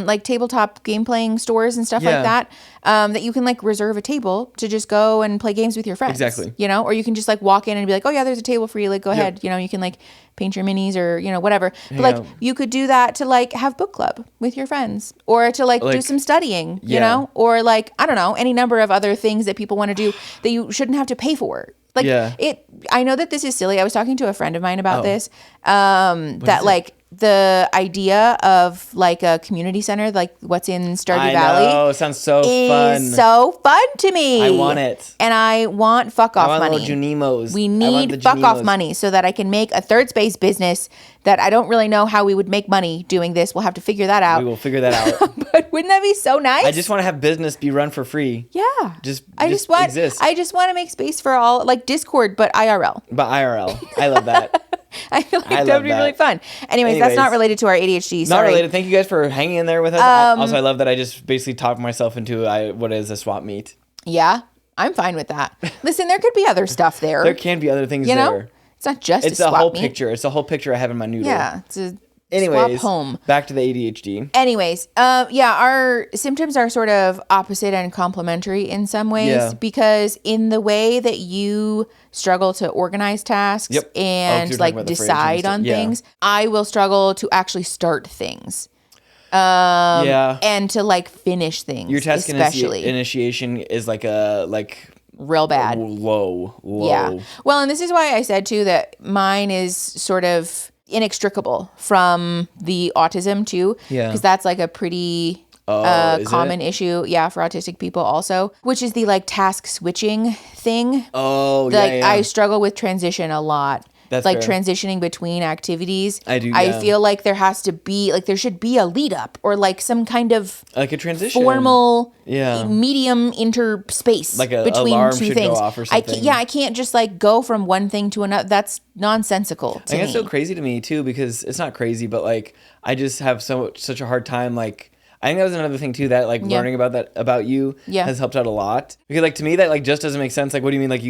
like tabletop game playing stores and stuff like that that you can like reserve a table to just go and play games with your friends, or you can just like walk in and be like, oh yeah, there's a table for you, like go ahead, you can like paint your minis or whatever, but like you could do that to like have book club with your friends or to like do some studying, or like I don't know, any number of other things that people want to do that you shouldn't have to pay for. Like I know that this is silly. I was talking to a friend of mine about this, that like the idea of like a community center, like what's in Stardew Valley. Oh, sounds so fun. So fun to me. I want it. And I want fuck off money. Junimos. We need fuck off money so that I can make a third space business that I don't really know how we would make money doing this. We'll have to figure that out. We will figure that out. But wouldn't that be so nice? I just want to have business be run for free. Yeah. I just want to make space for all, like Discord, but IRL. I love that. I feel like that would be really fun. Anyways, that's not related to our ADHD. Sorry. Not related. Thank you guys for hanging in there with us. Also, I love that I just basically talked myself into what is a swap meet. Yeah, I'm fine with that. Listen, there could be other stuff there. There can be other things there. It's not just a swap meet. It's a whole picture. It's a whole picture I have in my noodle. Yeah, it's a Anyways, swap home. Back to the ADHD. Anyways, our symptoms are sort of opposite and complementary in some ways because in the way that you struggle to organize tasks and like decide on things, I will struggle to actually start things. And to like finish things. Your task initiation is like real bad. Low. Yeah. Well, and this is why I said too that mine is sort of inextricable from the autism too. Yeah. Because that's like a pretty common issue. Yeah, for autistic people also, which is the like task switching thing. I struggle with transition a lot. That's like fair. Transitioning between activities. I feel like there has to be like there should be a lead up or like some kind of like a transition formal medium interspace like between alarm two should things. Go off or something. I can't just like go from one thing to another. That's nonsensical to me. It's so crazy to me too because it's not crazy, but like I just have such a hard time like. I think that was another thing too that like learning about you has helped out a lot because like to me that like just doesn't make sense. Like what do you mean like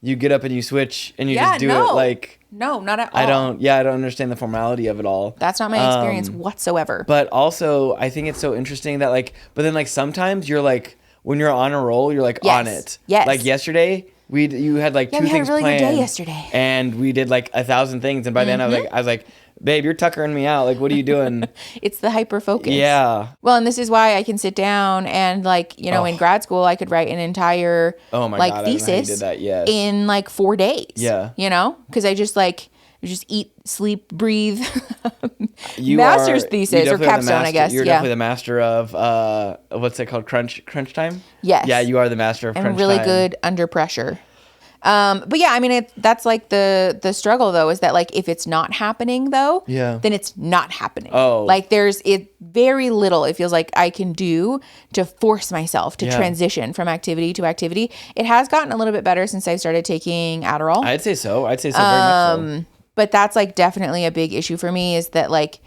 you get up and you switch and you just do it like... No, not at all. I don't understand the formality of it all. That's not my experience whatsoever. But also, I think it's so interesting that like... But then like sometimes you're like... When you're on a roll, you're like on it. Yes. Like yesterday, you had like 2 things planned. we had a really good day yesterday. And we did like 1,000 things. And by then I was like... Babe, you're tuckering me out. Like, what are you doing? It's the hyper focus. Yeah. Well, and this is why I can sit down and like, in grad school, I could write an entire thesis in like 4 days. Yeah. Because I just eat, sleep, breathe. Master's thesis or capstone, I guess. You're definitely the master of what's it called? Crunch time? Yes. Yeah, you are the master of crunch time. I'm really good under pressure. But yeah, I mean, that's like the struggle though, is that like, if it's not happening though, then it's not happening. Oh. Like there's very little, it feels like I can do to force myself to transition from activity to activity. It has gotten a little bit better since I started taking Adderall. I'd say so very much so. But that's like definitely a big issue for me is that like,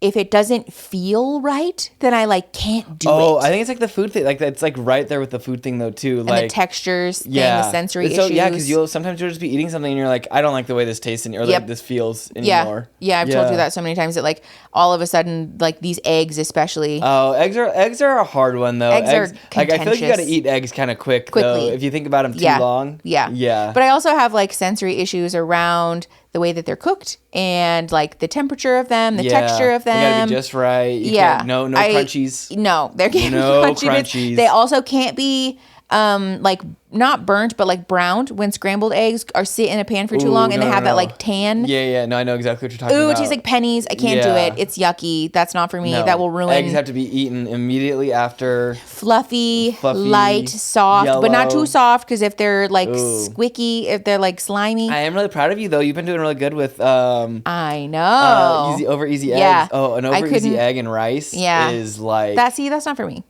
if it doesn't feel right, then I like can't do it. Oh, I think it's like the food thing. Like it's like right there with the food thing though too. And like the textures thing, the sensory issues. So yeah, because sometimes you'll just be eating something and you're like, I don't like the way this tastes or like this feels anymore. Yeah, I've told you that so many times that like all of a sudden like these eggs especially. Oh, eggs are a hard one though. Eggs are contentious. Like I feel like you got to eat eggs kind of quickly though, if you think about them too long. Yeah. But I also have like sensory issues around the way that they're cooked and like the temperature of them, the texture of them. They gotta be just right. You can't, no crunchies. No, there can't be crunchies. They also can't be like not burnt, but like browned when scrambled eggs are sit in a pan for too long and they have that like tan. Yeah. No, I know exactly what you're talking about. It tastes like pennies. I can't do it. It's yucky. That's not for me. No. That will ruin. Eggs have to be eaten immediately after. Fluffy, light, soft, yellow. But not too soft because if they're like squicky, if they're like slimy. I am really proud of you though. You've been doing really good with. I know. Easy eggs. Oh, an over easy egg and rice is like. That's not for me.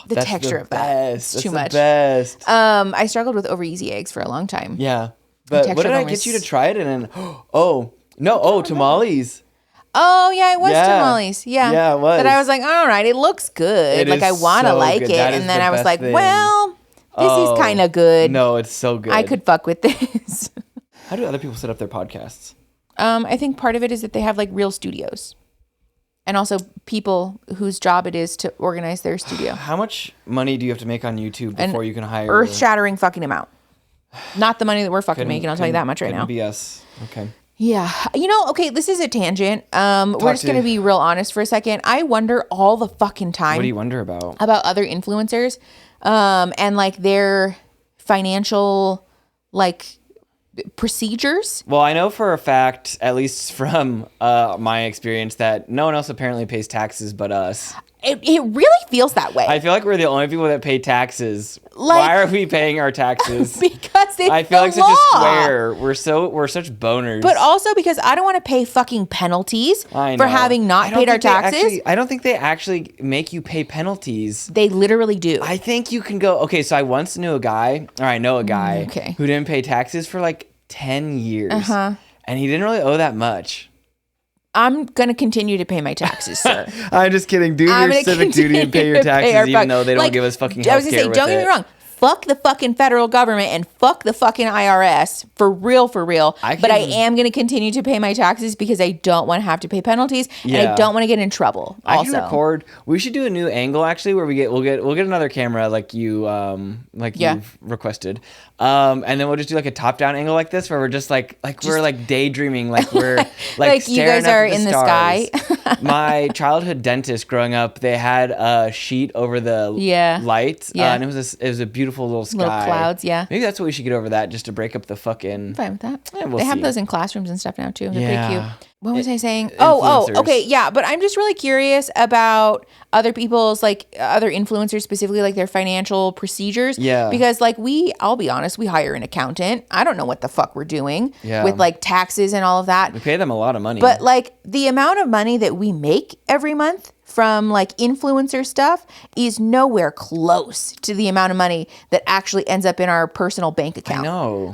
The texture of that. It's too much. Best. I struggled with over easy eggs for a long time. Yeah. But what did I get you to try it in? Tamales. Oh, yeah, it was tamales. Yeah. Yeah, it was. But I was like, all right, it looks good. I want to like it. And then I was like, well, this is kind of good. No, it's so good. I could fuck with this. How do other people set up their podcasts? I think part of it is that they have like real studios. And also people whose job it is to organize their studio. How much money do you have to make on YouTube before you can hire? Earth-shattering fucking amount. Not the money that we're fucking making, I'll tell you that much right now. BS. Okay. Yeah. Okay, this is a tangent. We're just going to be real honest for a second. I wonder all the fucking time. What do you wonder about? About other influencers and like their financial like procedures. Well, I know for a fact, at least from my experience, that no one else apparently pays taxes but us. It really feels that way. I feel like we're the only people that pay taxes. Why are we paying our taxes? Because it's I feel the like law. Such a square. We're such boners. But also because I don't want to pay fucking penalties for having not paid our taxes. I don't think they actually make you pay penalties. They literally do. I think you can go. Okay, so I once knew a guy, or I know a guy who didn't pay taxes for like 10 years. And he didn't really owe that much. I'm going to continue to pay my taxes, sir. I'm just kidding. Do your civic duty and pay your taxes even though they don't give us fucking health care. I was going to say, don't get me wrong. fuck the fucking federal government and fuck the fucking IRS for real. But I am going to continue to pay my taxes because I don't want to have to pay penalties and I don't want to get in trouble. I can record. We should do a new angle actually where we'll get another camera like you've requested. And then we'll just do like a top down angle like this where we're just like we're like daydreaming, like we're like you guys are in the sky. My childhood dentist growing up, they had a sheet over the light, and it was a beautiful little sky. Little clouds, Maybe that's what we should get over that just to break up the fucking... I'm fine with that. Yeah, they have those in classrooms and stuff now too. They're pretty cute. What was I saying? Okay, yeah. But I'm just really curious about other people's, like, other influencers, specifically, like, their financial procedures. Yeah. Because, like, I'll be honest, we hire an accountant. I don't know what the fuck we're doing with, like, taxes and all of that. We pay them a lot of money. But, like, the amount of money that we make every month from, like, influencer stuff is nowhere close to the amount of money that actually ends up in our personal bank account. I know.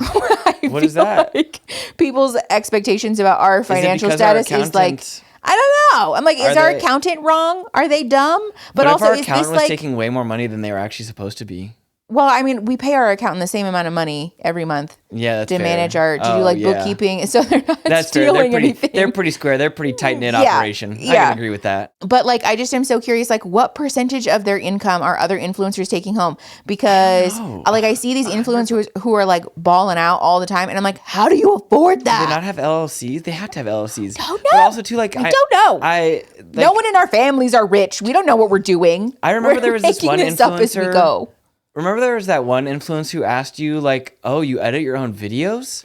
What is that? Like people's expectations about our financial status is like, I don't know. I'm like, is our accountant wrong? Are they dumb? But also, if our is accountant this was like taking way more money than they were actually supposed to be? Well, I mean, we pay our accountant the same amount of money every month. Yeah, that's to fair. manage our do like bookkeeping, so they're not that's stealing fair. anything. They're pretty square. They're pretty tight knit operation. I can agree with that. But like, I just am so curious, like, what percentage of their income are other influencers taking home? Because like, I see these influencers who are like balling out all the time, and I'm like, how do you afford that? Do they not have LLCs? They have to have LLCs. Don't know. But also too, like, I don't know. No one in our families are rich. We don't know what we're doing. I remember there was this one influencer. Up as we go. Remember there was that one influencer who asked you, like, oh, you edit your own videos?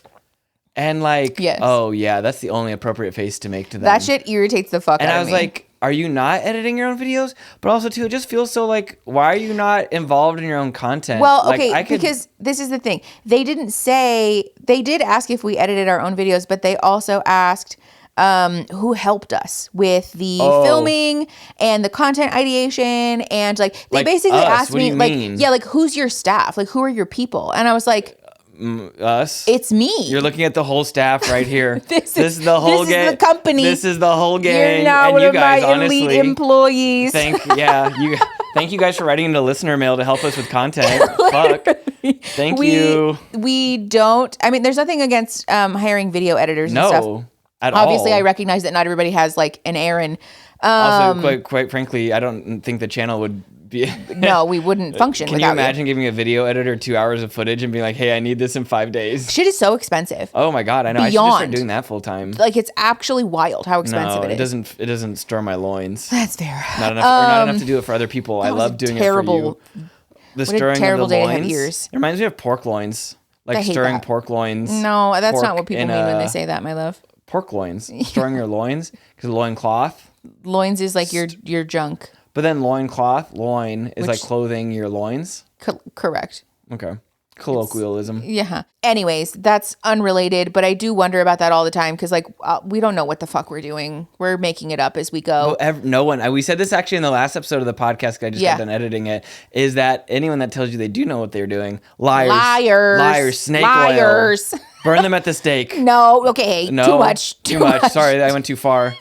And like, oh yeah, that's the only appropriate face to make to them. That shit irritates the fuck out of me. And I was like, are you not editing your own videos? But also too, it just feels so like, why are you not involved in your own content? Well, okay, because this is the thing. They did ask if we edited our own videos, but they also asked who helped us with the filming and the content ideation, and like they basically asked me like who's your staff, like who are your people, and I was like, us. It's me. You're looking at the whole staff right here. this is the whole gang. This is the company. This is the whole gang. You're now one of my elite employees. Thank you guys for writing into listener mail to help us with content. Fuck. Thank you. We don't. I mean, there's nothing against hiring video editors and stuff. No. At Obviously, all. I recognize that not everybody has like an Aaron. Also, quite frankly, I don't think the channel would be. No, we wouldn't function. Can you imagine giving a video editor 2 hours of footage and being like, "Hey, I need this in 5 days"? Shit is so expensive. Oh my god, I know. I should just start doing that full time. Like, it's actually wild how expensive it is. It doesn't stir my loins. That's fair. Not enough to do it for other people. I love doing it for you. The stirring of the loins. It reminds me of pork loins, like stirring pork loins. No, that's not what people mean when they say that, my love. Pork loins, stirring your loins, because loin cloth. Loins is like your junk. But then loin is like clothing your loins. Correct. Okay. Colloquialism. Yeah. Anyways, that's unrelated, but I do wonder about that all the time because, like, we don't know what the fuck we're doing. We're making it up as we go. No one. We said this actually in the last episode of the podcast. I just got done editing it. Is that anyone that tells you they do know what they're doing? Liars. Snake oil. Burn them at the stake. No. Okay. No. Too much. Sorry, I went too far.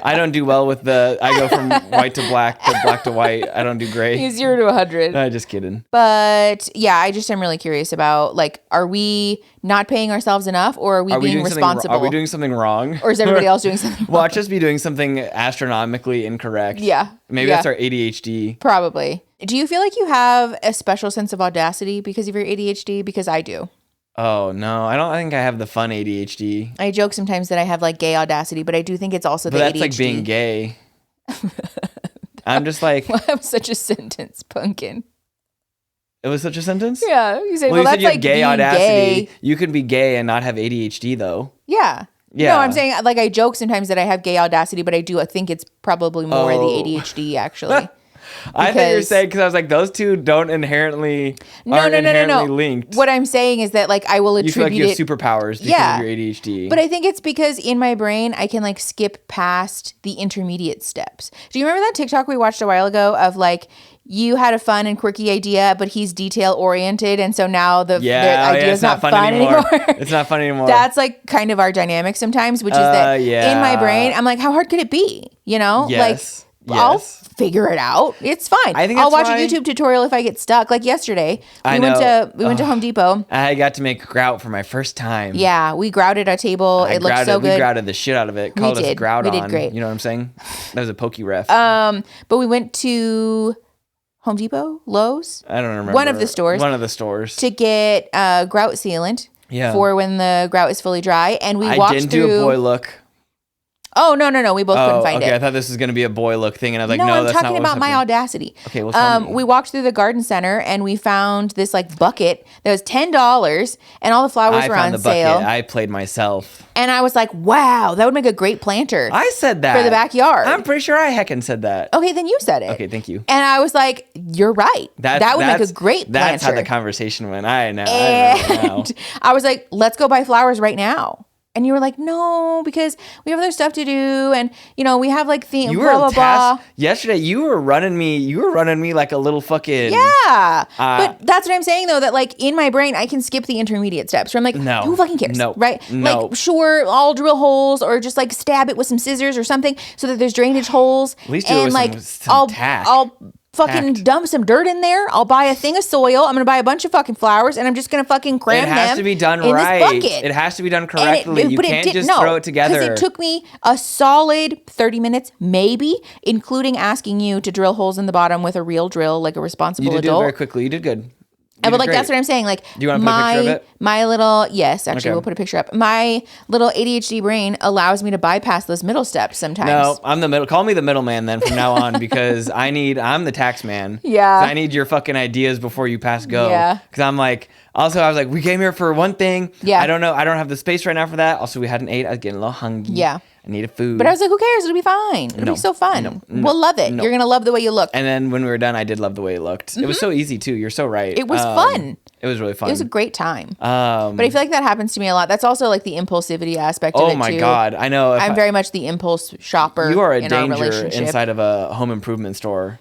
I don't do well with I go from white to black to white. I don't do gray. 0 to 100. Just kidding. But yeah, I just am really curious about, like, are we not paying ourselves enough, or are we being responsible? Are we doing something wrong? Or is everybody else doing something wrong? Watch us be doing something astronomically incorrect. Yeah. Maybe that's our ADHD. Probably. Do you feel like you have a special sense of audacity because of your ADHD? Because I do. Oh, no. I don't think I have the fun ADHD. I joke sometimes that I have, like, gay audacity, but I do think it's also the ADHD. But that's like being gay. I'm just like... Well, that was such a sentence, Pumpkin. It was such a sentence? Yeah. You say, well, you that's said you have like gay audacity. Gay. You can be gay and not have ADHD, though. Yeah. No, I'm saying, like, I joke sometimes that I have gay audacity, but I think it's probably more the ADHD, actually. I thought you were saying, because I was like, those two aren't inherently linked. What I'm saying is that, like, I will attribute you feel like you have superpowers because of your ADHD. But I think it's because in my brain, I can, like, skip past the intermediate steps. Do you remember that TikTok we watched a while ago of, like, you had a fun and quirky idea, but he's detail oriented, and so now the idea is not fun anymore. It's not fun anymore. That's like kind of our dynamic sometimes, which is that in my brain, I'm like, how hard could it be? You know, yes. I'll figure it out. It's fine. I'll watch a YouTube tutorial if I get stuck. Like yesterday, we went to Home Depot. I got to make grout for my first time. Yeah, we grouted a table. It looked so good. We grouted the shit out of it. Called us grout on. We did great. You know what I'm saying? That was a pokey ref. But we went to Home Depot, Lowe's. I don't remember. One of the stores to get grout sealant. Yeah. For when the grout is fully dry, and we walked through. I didn't do a boy look. Oh, no. We both couldn't find it. I thought this was going to be a boy look thing. And I was like, no, that's not I'm talking about my audacity. Okay, well, tell me. We walked through the garden center and we found this like bucket that was $10 and all the flowers were on sale. Bucket. I played myself. And I was like, wow, that would make a great planter. I said that. For the backyard. I'm pretty sure I heckin' said that. Okay, then you said it. Okay, thank you. And I was like, you're right. That would make a great planter. That's how the conversation went. I know. I was like, let's go buy flowers right now. And you were like, no, because we have other stuff to do, and we have like the blah blah blah. Yesterday, you were running me like a little fucking but that's what I'm saying though. That like in my brain, I can skip the intermediate steps. Where I'm like, no, who fucking cares? No, right? No. Like, sure, I'll drill holes or just like stab it with some scissors or something so that there's drainage holes. At least do it with some tack. I'll fucking dump some dirt in there. I'll buy a thing of soil. I'm gonna buy a bunch of fucking flowers, and I'm just gonna fucking cram them. It has to be done right. It has to be done correctly. You can't just throw it together. Because it took me a solid 30 minutes, maybe, including asking you to drill holes in the bottom with a real drill, like a responsible adult. You did do it very quickly. You did good. But like, that's what I'm saying. Like, do you want to put a picture of it? My little, yes, actually, we'll put a picture up. My little ADHD brain allows me to bypass those middle steps sometimes. No, I'm the middle. Call me the middleman then from now on, because I'm the tax man. Yeah. I need your fucking ideas before you pass go. Yeah. Because I'm like, also, I was like, we came here for one thing. Yeah. I don't know. I don't have the space right now for that. Also, we hadn't ate. I was getting a little hungry. Yeah. I needed food. But I was like, who cares? It'll be fine. It'll be so fun. We'll love it. You're going to love the way you look. And then when we were done, I did love the way it looked. Mm-hmm. It was so easy, too. You're so right. It was fun. It was really fun. It was a great time. But I feel like that happens to me a lot. That's also like the impulsivity aspect of it, too. Oh, my God. I know. I'm very much the impulse shopper. You are a danger inside of a home improvement store.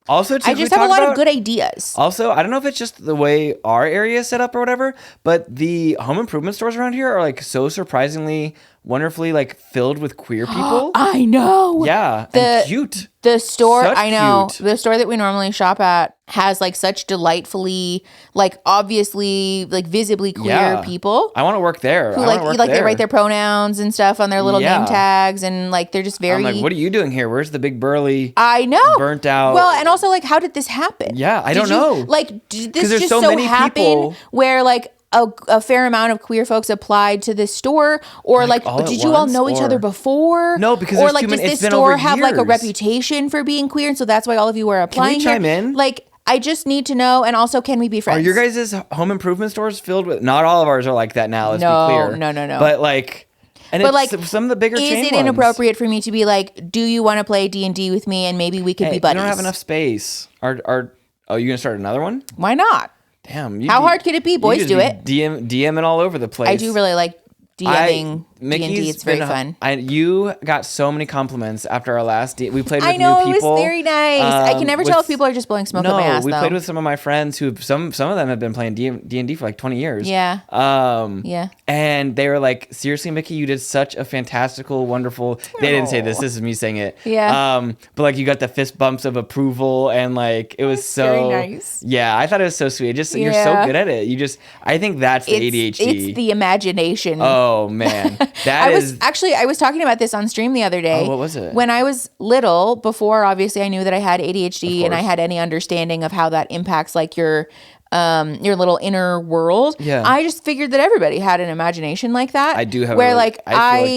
Also, I just have a lot of good ideas. Also, I don't know if it's just the way our area is set up or whatever, but the home improvement stores around here are like so surprisingly, wonderfully like filled with queer people. I know. Yeah, and cute. The store, Such I know, cute. The store that we normally shop at has like such delightfully, like obviously, like visibly queer people. I want to work there. Who they write their pronouns and stuff on their little name tags, and like they're just very. I'm like, what are you doing here? Where's the big burly? I know. Burnt out. Well, and also like, how did this happen? Yeah, I don't know. Like, did this just so happen people where like a fair amount of queer folks applied to this store, or like did you all know each other before? No, because or like does this store have like a reputation for being queer, and so that's why all of you are applying? Can we chime in? Like, I just need to know, and also, can we be friends? Are your guys' home improvement stores filled with? Not all of ours are like that now. Let's be clear. No. But like. And but it's like some of the bigger chain ones. Is it inappropriate for me to be like, do you want to play D&D with me, and maybe we could be buddies? You don't have enough space. Are you gonna start another one? Why not? Damn. How hard could it be? Boys do it. DMing all over the place. I do really like DMing D&D. It's very fun. You got so many compliments after our last we played with new people. I know, it was very nice. I can never tell if people are just blowing smoke up my ass, we played with some of my friends who some of them have been playing D&D for like 20 years. Yeah. Yeah. And they were like, seriously, Mickey, you did such a fantastical, wonderful. They didn't say this. This is me saying it. Yeah. But like you got the fist bumps of approval, and like it was so very nice. Yeah, I thought it was so sweet. You're so good at it. I think that's the ADHD. It's the imagination. Oh man. I was talking about this on stream the other day. Oh, what was it? When I was little, before obviously I knew that I had ADHD and I had any understanding of how that impacts like your little inner world. Yeah. I just figured that everybody had an imagination like that. I do have where I feel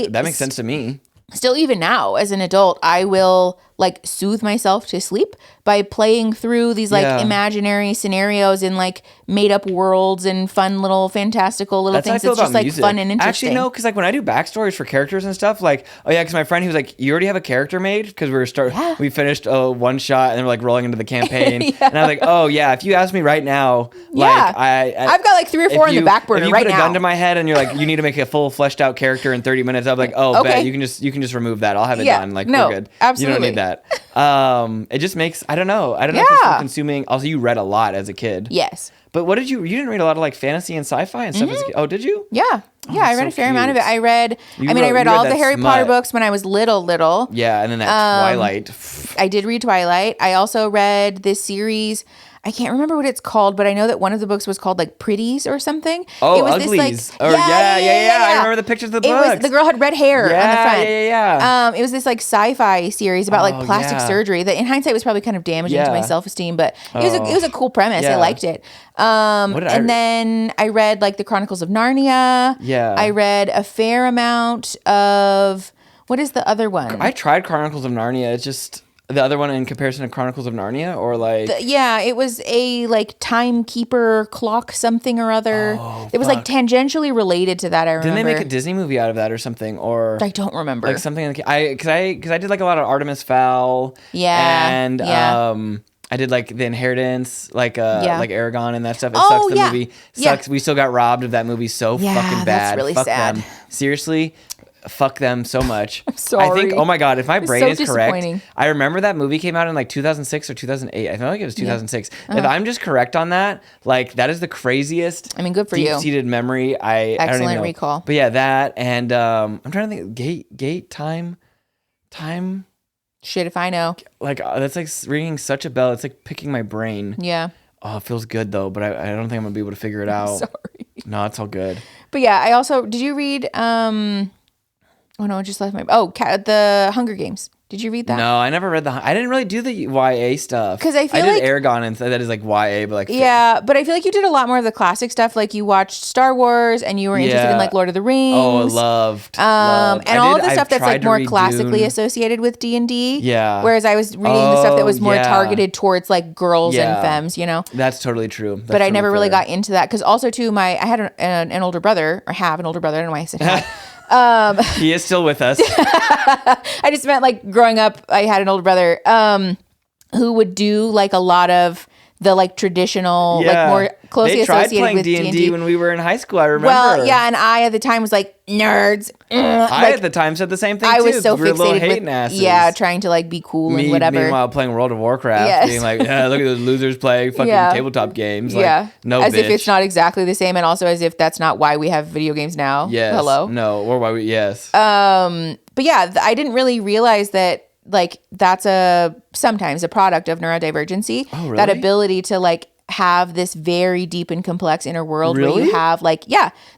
like that makes sense to me. Still, even now as an adult, I will like soothe myself to sleep by playing through these like imaginary scenarios in like made up worlds and fun little fantastical little things. It's just like fun and interesting. Actually, no, because like when I do backstories for characters and stuff, like because my friend, he was like, "You already have a character made?" Because we finished a one shot and then we're like rolling into the campaign, and I was like, "Oh yeah, if you ask me right now, like I've got like 3 or 4 in the back burner right now." If you put a gun to my head and you're like, "You need to make a full fleshed out character in 30 minutes," I'm like, "Oh, bet you can just remove that. I'll have it done. Like we're good. Absolutely. You don't need that." It just makes, I don't know if it's from consuming. Also, you read a lot as a kid. Yes. But what did you didn't read a lot of like fantasy and sci-fi and stuff as a kid. Oh, did you? Yeah. Yeah, I read a fair amount of it. I read all the Harry Potter books when I was little. Yeah, and then that Twilight. I did read Twilight. I also read this series. I can't remember what it's called, but I know that one of the books was called like Pretties or something. Oh, it was Uglies. Yeah. I remember the pictures of the books. The girl had red hair on the front. Yeah. It was this like sci-fi series about like plastic surgery that in hindsight was probably kind of damaging to my self-esteem, but it was a cool premise. Yeah. I liked it. Then I read like the Chronicles of Narnia. Yeah. I read a fair amount of, what is the other one? I tried Chronicles of Narnia. It's just... The other one in comparison to Chronicles of Narnia, or like... it was a like timekeeper clock something or other. It was like tangentially related to that, I remember. Didn't they make a Disney movie out of that or something? Or I don't remember. Like something like... Because I did like a lot of Artemis Fowl. Yeah. And I did like The Inheritance, like Aragon and that stuff. It sucks. The movie sucks. We still got robbed of that movie so fucking bad. That's really sad. Them. Seriously. Fuck them so much. I'm sorry. I think, oh my God, if my brain is correct, I remember that movie came out in like 2006 or 2008. I feel like it was 2006. Yeah. If I'm just correct on that, like that is the craziest. I mean, good for you. Deep-seated memory. I don't even know. Recall. But yeah, that and I'm trying to think. Gate time. Shit, if I know. Like that's like ringing such a bell. It's like picking my brain. Yeah. Oh, it feels good though, but I don't think I'm gonna be able to figure it out. Sorry. No, it's all good. But yeah, I also did you read Oh no, I just left my... the Hunger Games. Did you read that? No, I never read I didn't really do the YA stuff. Because I did Aragon, and that is like YA, but like... Yeah, but I feel like you did a lot more of the classic stuff. Like you watched Star Wars, and you were interested in like Lord of the Rings. Oh, loved. And all of the stuff that's like more classically associated with D&D. Yeah. Whereas I was reading the stuff that was more targeted towards like girls and femmes, you know? That's totally true. But I never really got into that. Because also too, I had an older brother, or have an older brother. I don't know why I said had. He is still with us. I just meant like growing up, I had an older brother who would do like a lot of the like traditional, like more closely associated with D&D when we were in high school. I remember. Well, yeah, and I at the time was like nerds. I at the time said the same thing. I was so we were fixated hating with asses. trying to like be cool and whatever. Meanwhile, playing World of Warcraft, being like, yeah, look at those losers playing fucking tabletop games. Like, no, as bitch. if it's not exactly the same, and also as if that's not why we have video games now. Yes. Hello. No, or why we But yeah, I didn't really realize that like that's sometimes a product of neurodivergency. Oh, really? That ability to like have this very deep and complex inner world where you have like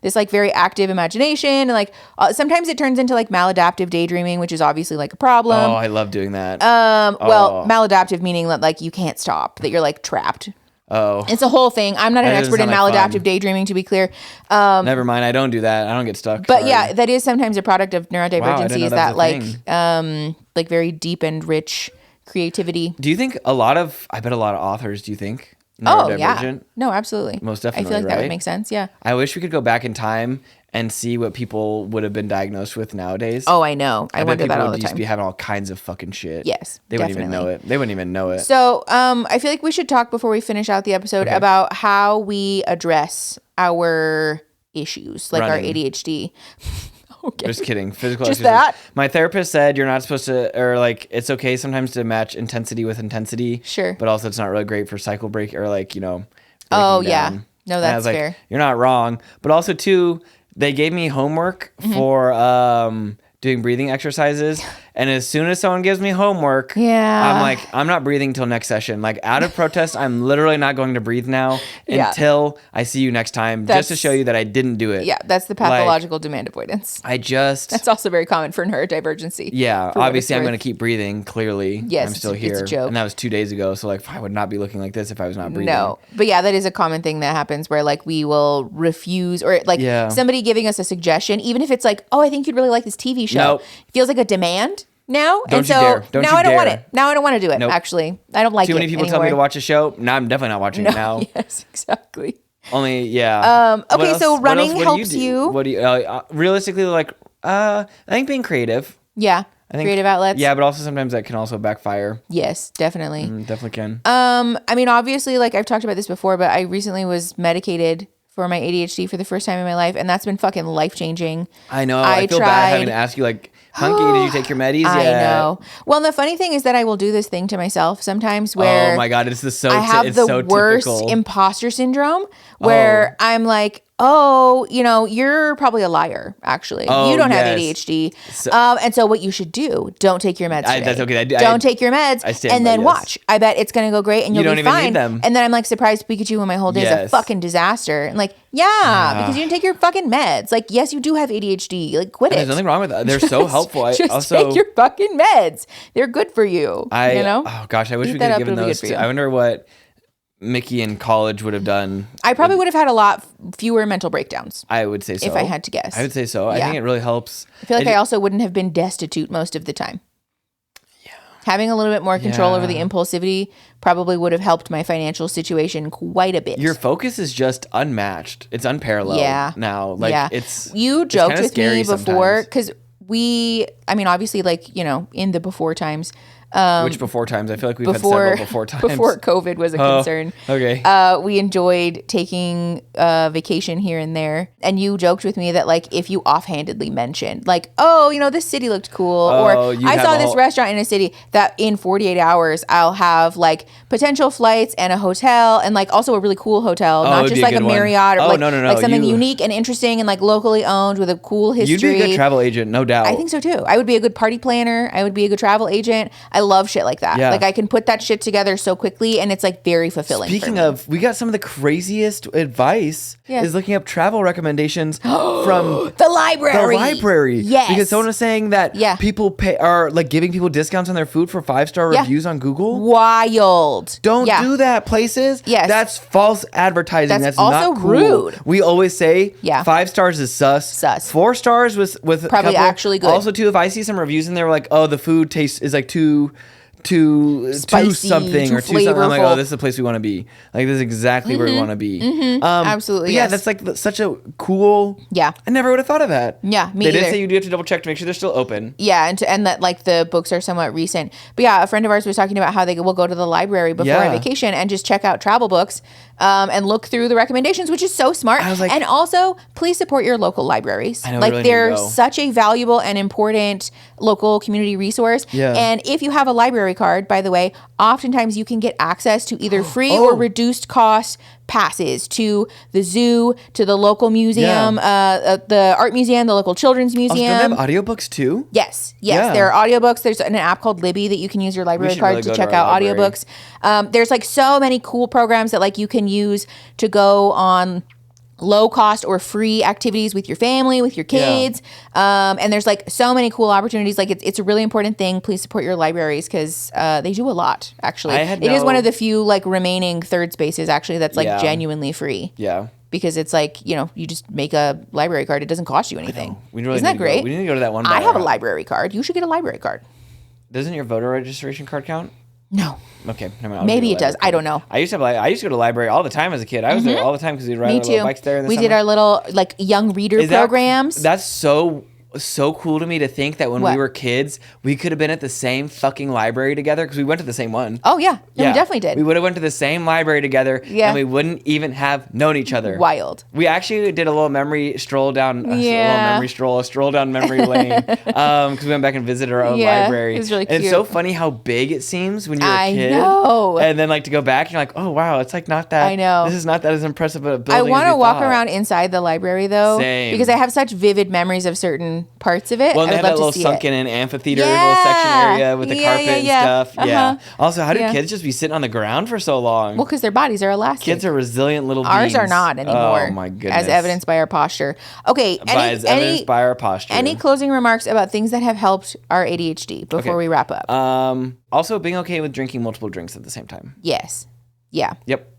this like very active imagination, and like sometimes it turns into like maladaptive daydreaming, which is obviously like a problem. Oh, I love doing that. Well, maladaptive meaning that like you can't stop, that you're like trapped. Oh, it's a whole thing. I'm not an expert in maladaptive daydreaming, to be clear. Never mind. I don't do that. I don't get stuck. But yeah, that is sometimes a product of neurodivergency. Is that like very deep and rich creativity? Do you think I bet a lot of authors, do you think? Oh yeah, no, absolutely, most definitely. I feel like that would make sense. Yeah, I wish we could go back in time and see what people would have been diagnosed with nowadays. Oh, I know. I wonder that all the time. Used to be having all kinds of fucking shit. Yes, they wouldn't even know it. They wouldn't even know it. So, I feel like we should talk before we finish out the episode about how we address our issues, like our ADHD. Okay. Just kidding. Physical Just exercise. that? My therapist said you're not supposed to, or like, it's okay sometimes to match intensity with intensity. Sure. But also it's not really great for cycle break or like, Oh, down. yeah. No, that's fair. You're not wrong. But also too, they gave me homework for doing breathing exercises. And as soon as someone gives me homework, I'm like, I'm not breathing till next session. Like out of protest, I'm literally not going to breathe now until I see you next time, just to show you that I didn't do it. Yeah, that's the pathological demand avoidance. That's also very common for neurodivergency. Yeah, obviously I'm going to keep breathing, clearly. Yes, I'm still here. It's a joke. And that was 2 days ago, so like I would not be looking like this if I was not breathing. No, but yeah, that is a common thing that happens where like we will refuse, or like somebody giving us a suggestion, even if it's like, oh, I think you'd really like this TV show. It feels like a demand now. Don't and you so dare. Don't now you I don't dare. want it. Now I don't want to do it. Nope. Actually, I don't like it. Too many people anymore. tell me to watch a show. No, I'm definitely not watching it now. Yes, exactly. Only okay, so running helps you. What do you realistically like? I think being creative. Yeah. Creative outlets. Yeah, but also sometimes that can also backfire. Yes, definitely. Definitely can. I mean, obviously, like I've talked about this before, but I recently was medicated for my ADHD for the first time in my life, and that's been fucking life changing. I know. I feel bad having to ask you like Hunky, did you take your medis yet? I know. Well, the funny thing is that I will do this thing to myself sometimes where oh my God, I have the worst imposter syndrome where I'm like, oh, you're probably a liar, actually. Oh, you don't have ADHD. And so what you should do, don't take your meds today. That's okay. Don't take your meds and then watch. I bet it's going to go great and you'll be fine. You don't even need them. And then I'm like surprised Pikachu when my whole day is a fucking disaster. And like, because you didn't take your fucking meds. Like, yes, you do have ADHD. Like, quit it. There's nothing wrong with that. They're so helpful. Just take your fucking meds. They're good for you. Oh gosh, I wish we could have given those. I wonder what Mickey in college would have done. I probably would have had a lot fewer mental breakdowns. I would say so. If I had to guess. I would say so. I think it really helps. I feel like I also wouldn't have been destitute most of the time. Yeah. Having a little bit more control over the impulsivity probably would have helped my financial situation quite a bit. Your focus is just unmatched. It's unparalleled now. Like you joked with me before because obviously in the before times. Which before times? I feel like we've had several before times. Before COVID was a concern. Okay. We enjoyed taking vacation here and there. And you joked with me that like if you offhandedly mentioned like, this city looked cool. Or I saw this restaurant in a city that in 48 hours I'll have like potential flights and a hotel and like also a really cool hotel. Not just like a Marriott or like something unique and interesting and like locally owned with a cool history. You'd be a good travel agent, no doubt. I think so too. I would be a good party planner. I would be a good travel agent. I love shit like that. Yeah. Like I can put that shit together so quickly and it's like very fulfilling. Speaking of, we got some of the craziest advice is looking up travel recommendations from the library. Yes. Because someone was saying that people are like giving people discounts on their food for 5-star reviews on Google. Wild. Don't do that, places. Yes. That's false advertising. That's also not cool. rude. We always say 5 stars is sus. 4 stars with probably actually good. Also too, if I see some reviews and they're like, oh, the food taste is like too spicy, something too or too something. I'm like, this is the place we want to be. Like, this is exactly where we want to be. Absolutely. Yeah, that's like such a cool. Yeah. I never would have thought of that. Yeah, me They either. did say you do have to double check to make sure they're still open. Yeah, and that like the books are somewhat recent. But yeah, a friend of ours was talking about how they will go to the library before a vacation and just check out travel books and look through the recommendations, which is so smart. I was like, and also, please support your local libraries. I know, like really they're such a valuable and important local community resource. Yeah. And if you have a library card, by the way, oftentimes you can get access to either free or reduced cost passes to the zoo, to the local museum, the art museum, the local children's museum. Also, don't they have audiobooks too? Yes. There are audiobooks. There's an app called Libby that you can use your library card to check out audiobooks. There's like so many cool programs that like you can use to go on low cost or free activities with your family, with your kids. And there's like so many cool opportunities. Like it's a really important thing. Please support your libraries because they do a lot, actually. It is one of the few like remaining third spaces actually that's like genuinely free. Yeah. Because it's like, you just make a library card. It doesn't cost you anything. Isn't that great? We need to go to that one. I have a library card. You should get a library card. Doesn't your voter registration card count? No. Okay, never mind. Maybe it does. I don't know. I used to go to the library all the time as a kid. I was there all the time because we'd ride our little bikes there. We did our little like young reader programs. That's so cool to me to think that when we were kids, we could have been at the same fucking library together because we went to the same one. Oh yeah, we definitely did. We would have went to the same library together, and we wouldn't even have known each other. Wild. We actually did a little memory stroll down, a stroll down memory lane, because we went back and visited our own library. It was really cute. And it's so funny how big it seems when you're a kid. I know. And then like to go back, you're like, oh wow, it's like not that. I know. This is not that as impressive a building. I want to walk around inside the library though, because I have such vivid memories of certain parts of it. Well, and they have that little sunken in amphitheater little section area with the carpet and stuff. Yeah. Also, how do kids just be sitting on the ground for so long? Well, because their bodies are elastic. Kids are resilient little beings. Ours are not anymore. Oh my goodness. As evidenced by our posture. Okay. Evidenced by our posture. Any closing remarks about things that have helped our ADHD before we wrap up? Also, being okay with drinking multiple drinks at the same time. Yes. Yeah. Yep.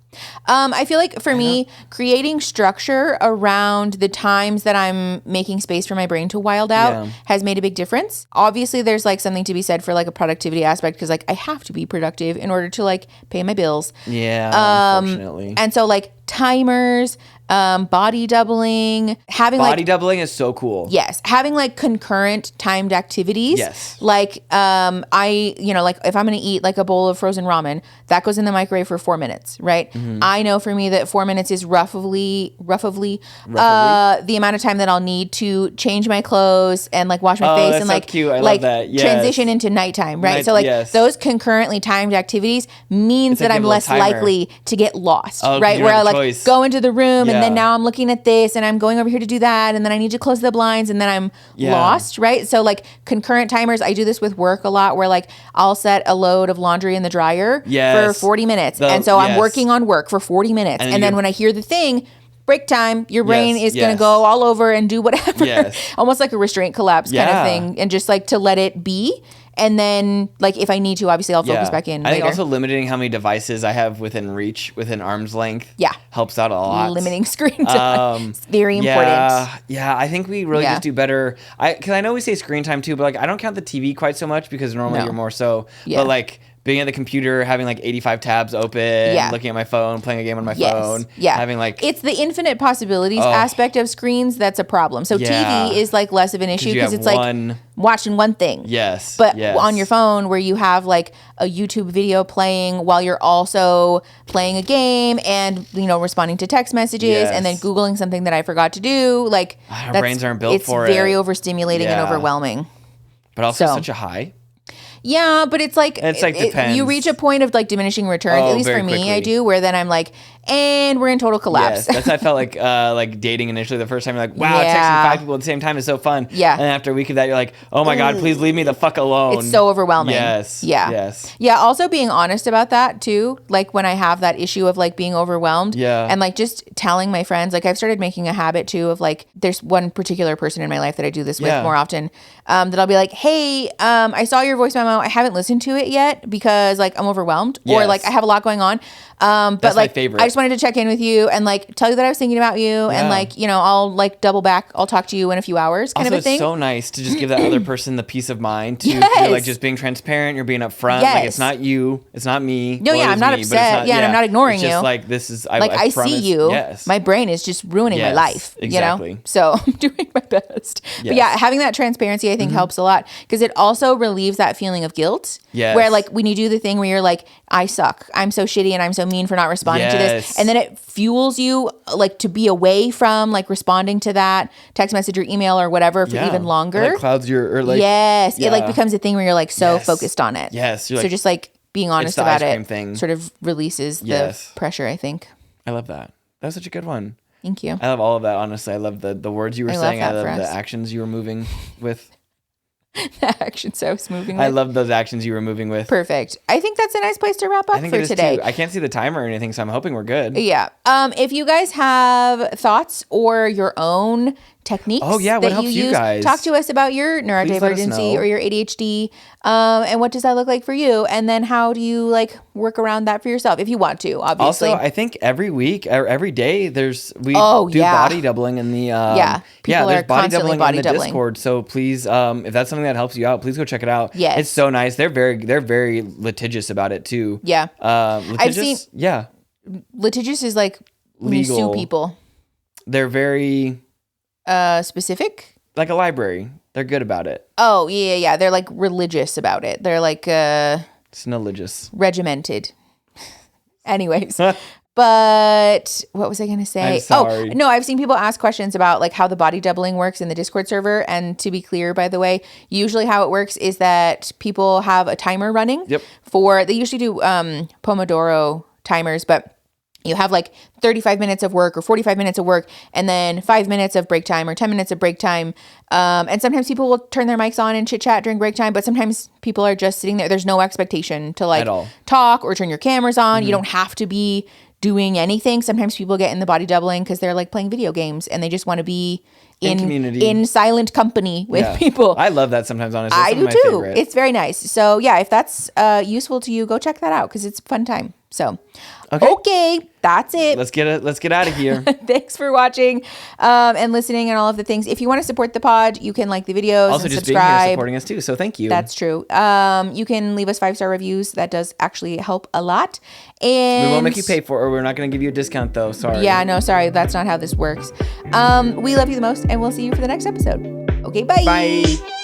I feel like for me, creating structure around the times that I'm making space for my brain to wild out has made a big difference. Obviously, there's like something to be said for like a productivity aspect because like I have to be productive in order to like pay my bills. Yeah, unfortunately. And so like timers, body doubling, having body doubling is so cool. Yes. Having like concurrent timed activities. Yes. Like, like if I'm going to eat like a bowl of frozen ramen, that goes in the microwave for 4 minutes, right? I know for me that 4 minutes is roughly the amount of time that I'll need to change my clothes and like wash my face and like, cute. I like love that. Yes. transition into nighttime, right? So like those concurrently timed activities means that I'm less likely to get lost, right? Where I like go into the room and then now I'm looking at this and I'm going over here to do that and then I need to close the blinds and then I'm lost, right? So like concurrent timers, I do this with work a lot where like I'll set a load of laundry in the dryer for 40 minutes. And so I'm working on work for 40 minutes. And then when I hear the thing, break time, your brain is going to go all over and do whatever. Almost like a restraint collapse kind of thing. And just like to let it be. And then, like, if I need to, obviously, I'll focus back in. I think also limiting how many devices I have within reach, within arm's length, helps out a lot. Limiting screen time. It's very important. Yeah, I think we really just do better. Because I know we say screen time too, but like I don't count the TV quite so much because normally you're more so. But like being at the computer, having like 85 tabs open, looking at my phone, playing a game on my phone, having like... It's the infinite possibilities aspect of screens that's a problem. So TV is like less of an issue because it's like watching one thing. But on your phone where you have like a YouTube video playing while you're also playing a game and, you know, responding to text messages and then Googling something that I forgot to do, like... Our brains aren't built for it. It's very overstimulating and overwhelming. But also such a high. Yeah, but it's like depends. You reach a point of like diminishing returns. At least for me, quickly. I do, where then I'm like, and we're in total collapse. Yes, that's how I felt like dating initially. The first time, you're like, wow, texting 5 people at the same time is so fun. Yeah. And after a week of that, you're like, oh my God, please leave me the fuck alone. It's so overwhelming. Yes. Yeah. Yes. Yeah. Also being honest about that too. Like when I have that issue of like being overwhelmed. Yeah. And like just telling my friends, like I've started making a habit too of like, there's one particular person in my life that I do this with more often. That I'll be like, hey, I saw your voice memo. I haven't listened to it yet because like I'm overwhelmed or like I have a lot going on. But that's like, I just wanted to check in with you and like tell you that I was thinking about you and like, you know, I'll like double back. I'll talk to you in a few hours kind of a thing. It's so nice to just give that other person the peace of mind too. You're like just being transparent. You're being upfront. Like it's not you. It's not me. No, I'm not upset. And I'm not ignoring you. Just like this is, I see you. Yes. My brain is just ruining my life. Exactly. You know? So I'm doing my best. Yes. But yeah, having that transparency I think helps a lot because it also relieves that feeling of guilt. Yes. Where like when you do the thing where you're like, I suck. I'm so shitty and I'm so mean for not responding to this. And then it fuels you like to be away from like responding to that text message or email or whatever for even longer. It, like clouds your, or like, it like becomes a thing where you're like so focused on it. Yes. You're so just like being honest about it sort of releases the pressure, I think. I love that. That was such a good one. Thank you. I love all of that. Honestly, I love the words you were saying. I love the actions you were moving with. The actions I was moving with. I love those actions you were moving with. Perfect. I think that's a nice place to wrap up for today. I can't see the timer or anything, so I'm hoping we're good. Yeah. If you guys have thoughts or your own techniques what helps you guys? Talk to us about your neurodivergency or your ADHD. And what does that look like for you? And then how do you like work around that for yourself if you want to, obviously. Also, I think every week or every day we do body doubling in the there's body doubling in the Discord. So please, if that's something that helps you out, please go check it out. Yes. It's so nice. They're very litigious about it too. Yeah. Litigious? Litigious is like when legal. You sue people. They're very specific? Like a library. They're good about it. Oh, yeah. They're like religious about it. They're like it's religious. Regimented. Anyways. But what was I going to say? I'm sorry. Oh, no, I've seen people ask questions about like how the body doubling works in the Discord server. And to be clear, by the way, usually how it works is that people have a timer running they usually do Pomodoro timers, but you have like 35 minutes of work or 45 minutes of work and then 5 minutes of break time or 10 minutes of break time. And sometimes people will turn their mics on and chit chat during break time, but sometimes people are just sitting there. There's no expectation to like talk or turn your cameras on. You don't have to be doing anything. Sometimes people get in the body doubling because they're like playing video games and they just want to be in community, in silent company with people. I love that sometimes, honestly. I do too. Favorite. It's very nice. So yeah, if that's useful to you, go check that out because it's a fun time. So, okay, that's it. Let's get out of here. Thanks for watching and listening and all of the things. If you want to support the pod, you can like the videos also and just subscribe. being here supporting us too. So thank you. That's true. You can leave us 5-star reviews. That does actually help a lot. And we won't make you pay for it, or we're not going to give you a discount though. Sorry. Yeah, no, sorry. That's not how this works. We love you the most, and we'll see you for the next episode. Okay, bye. Bye.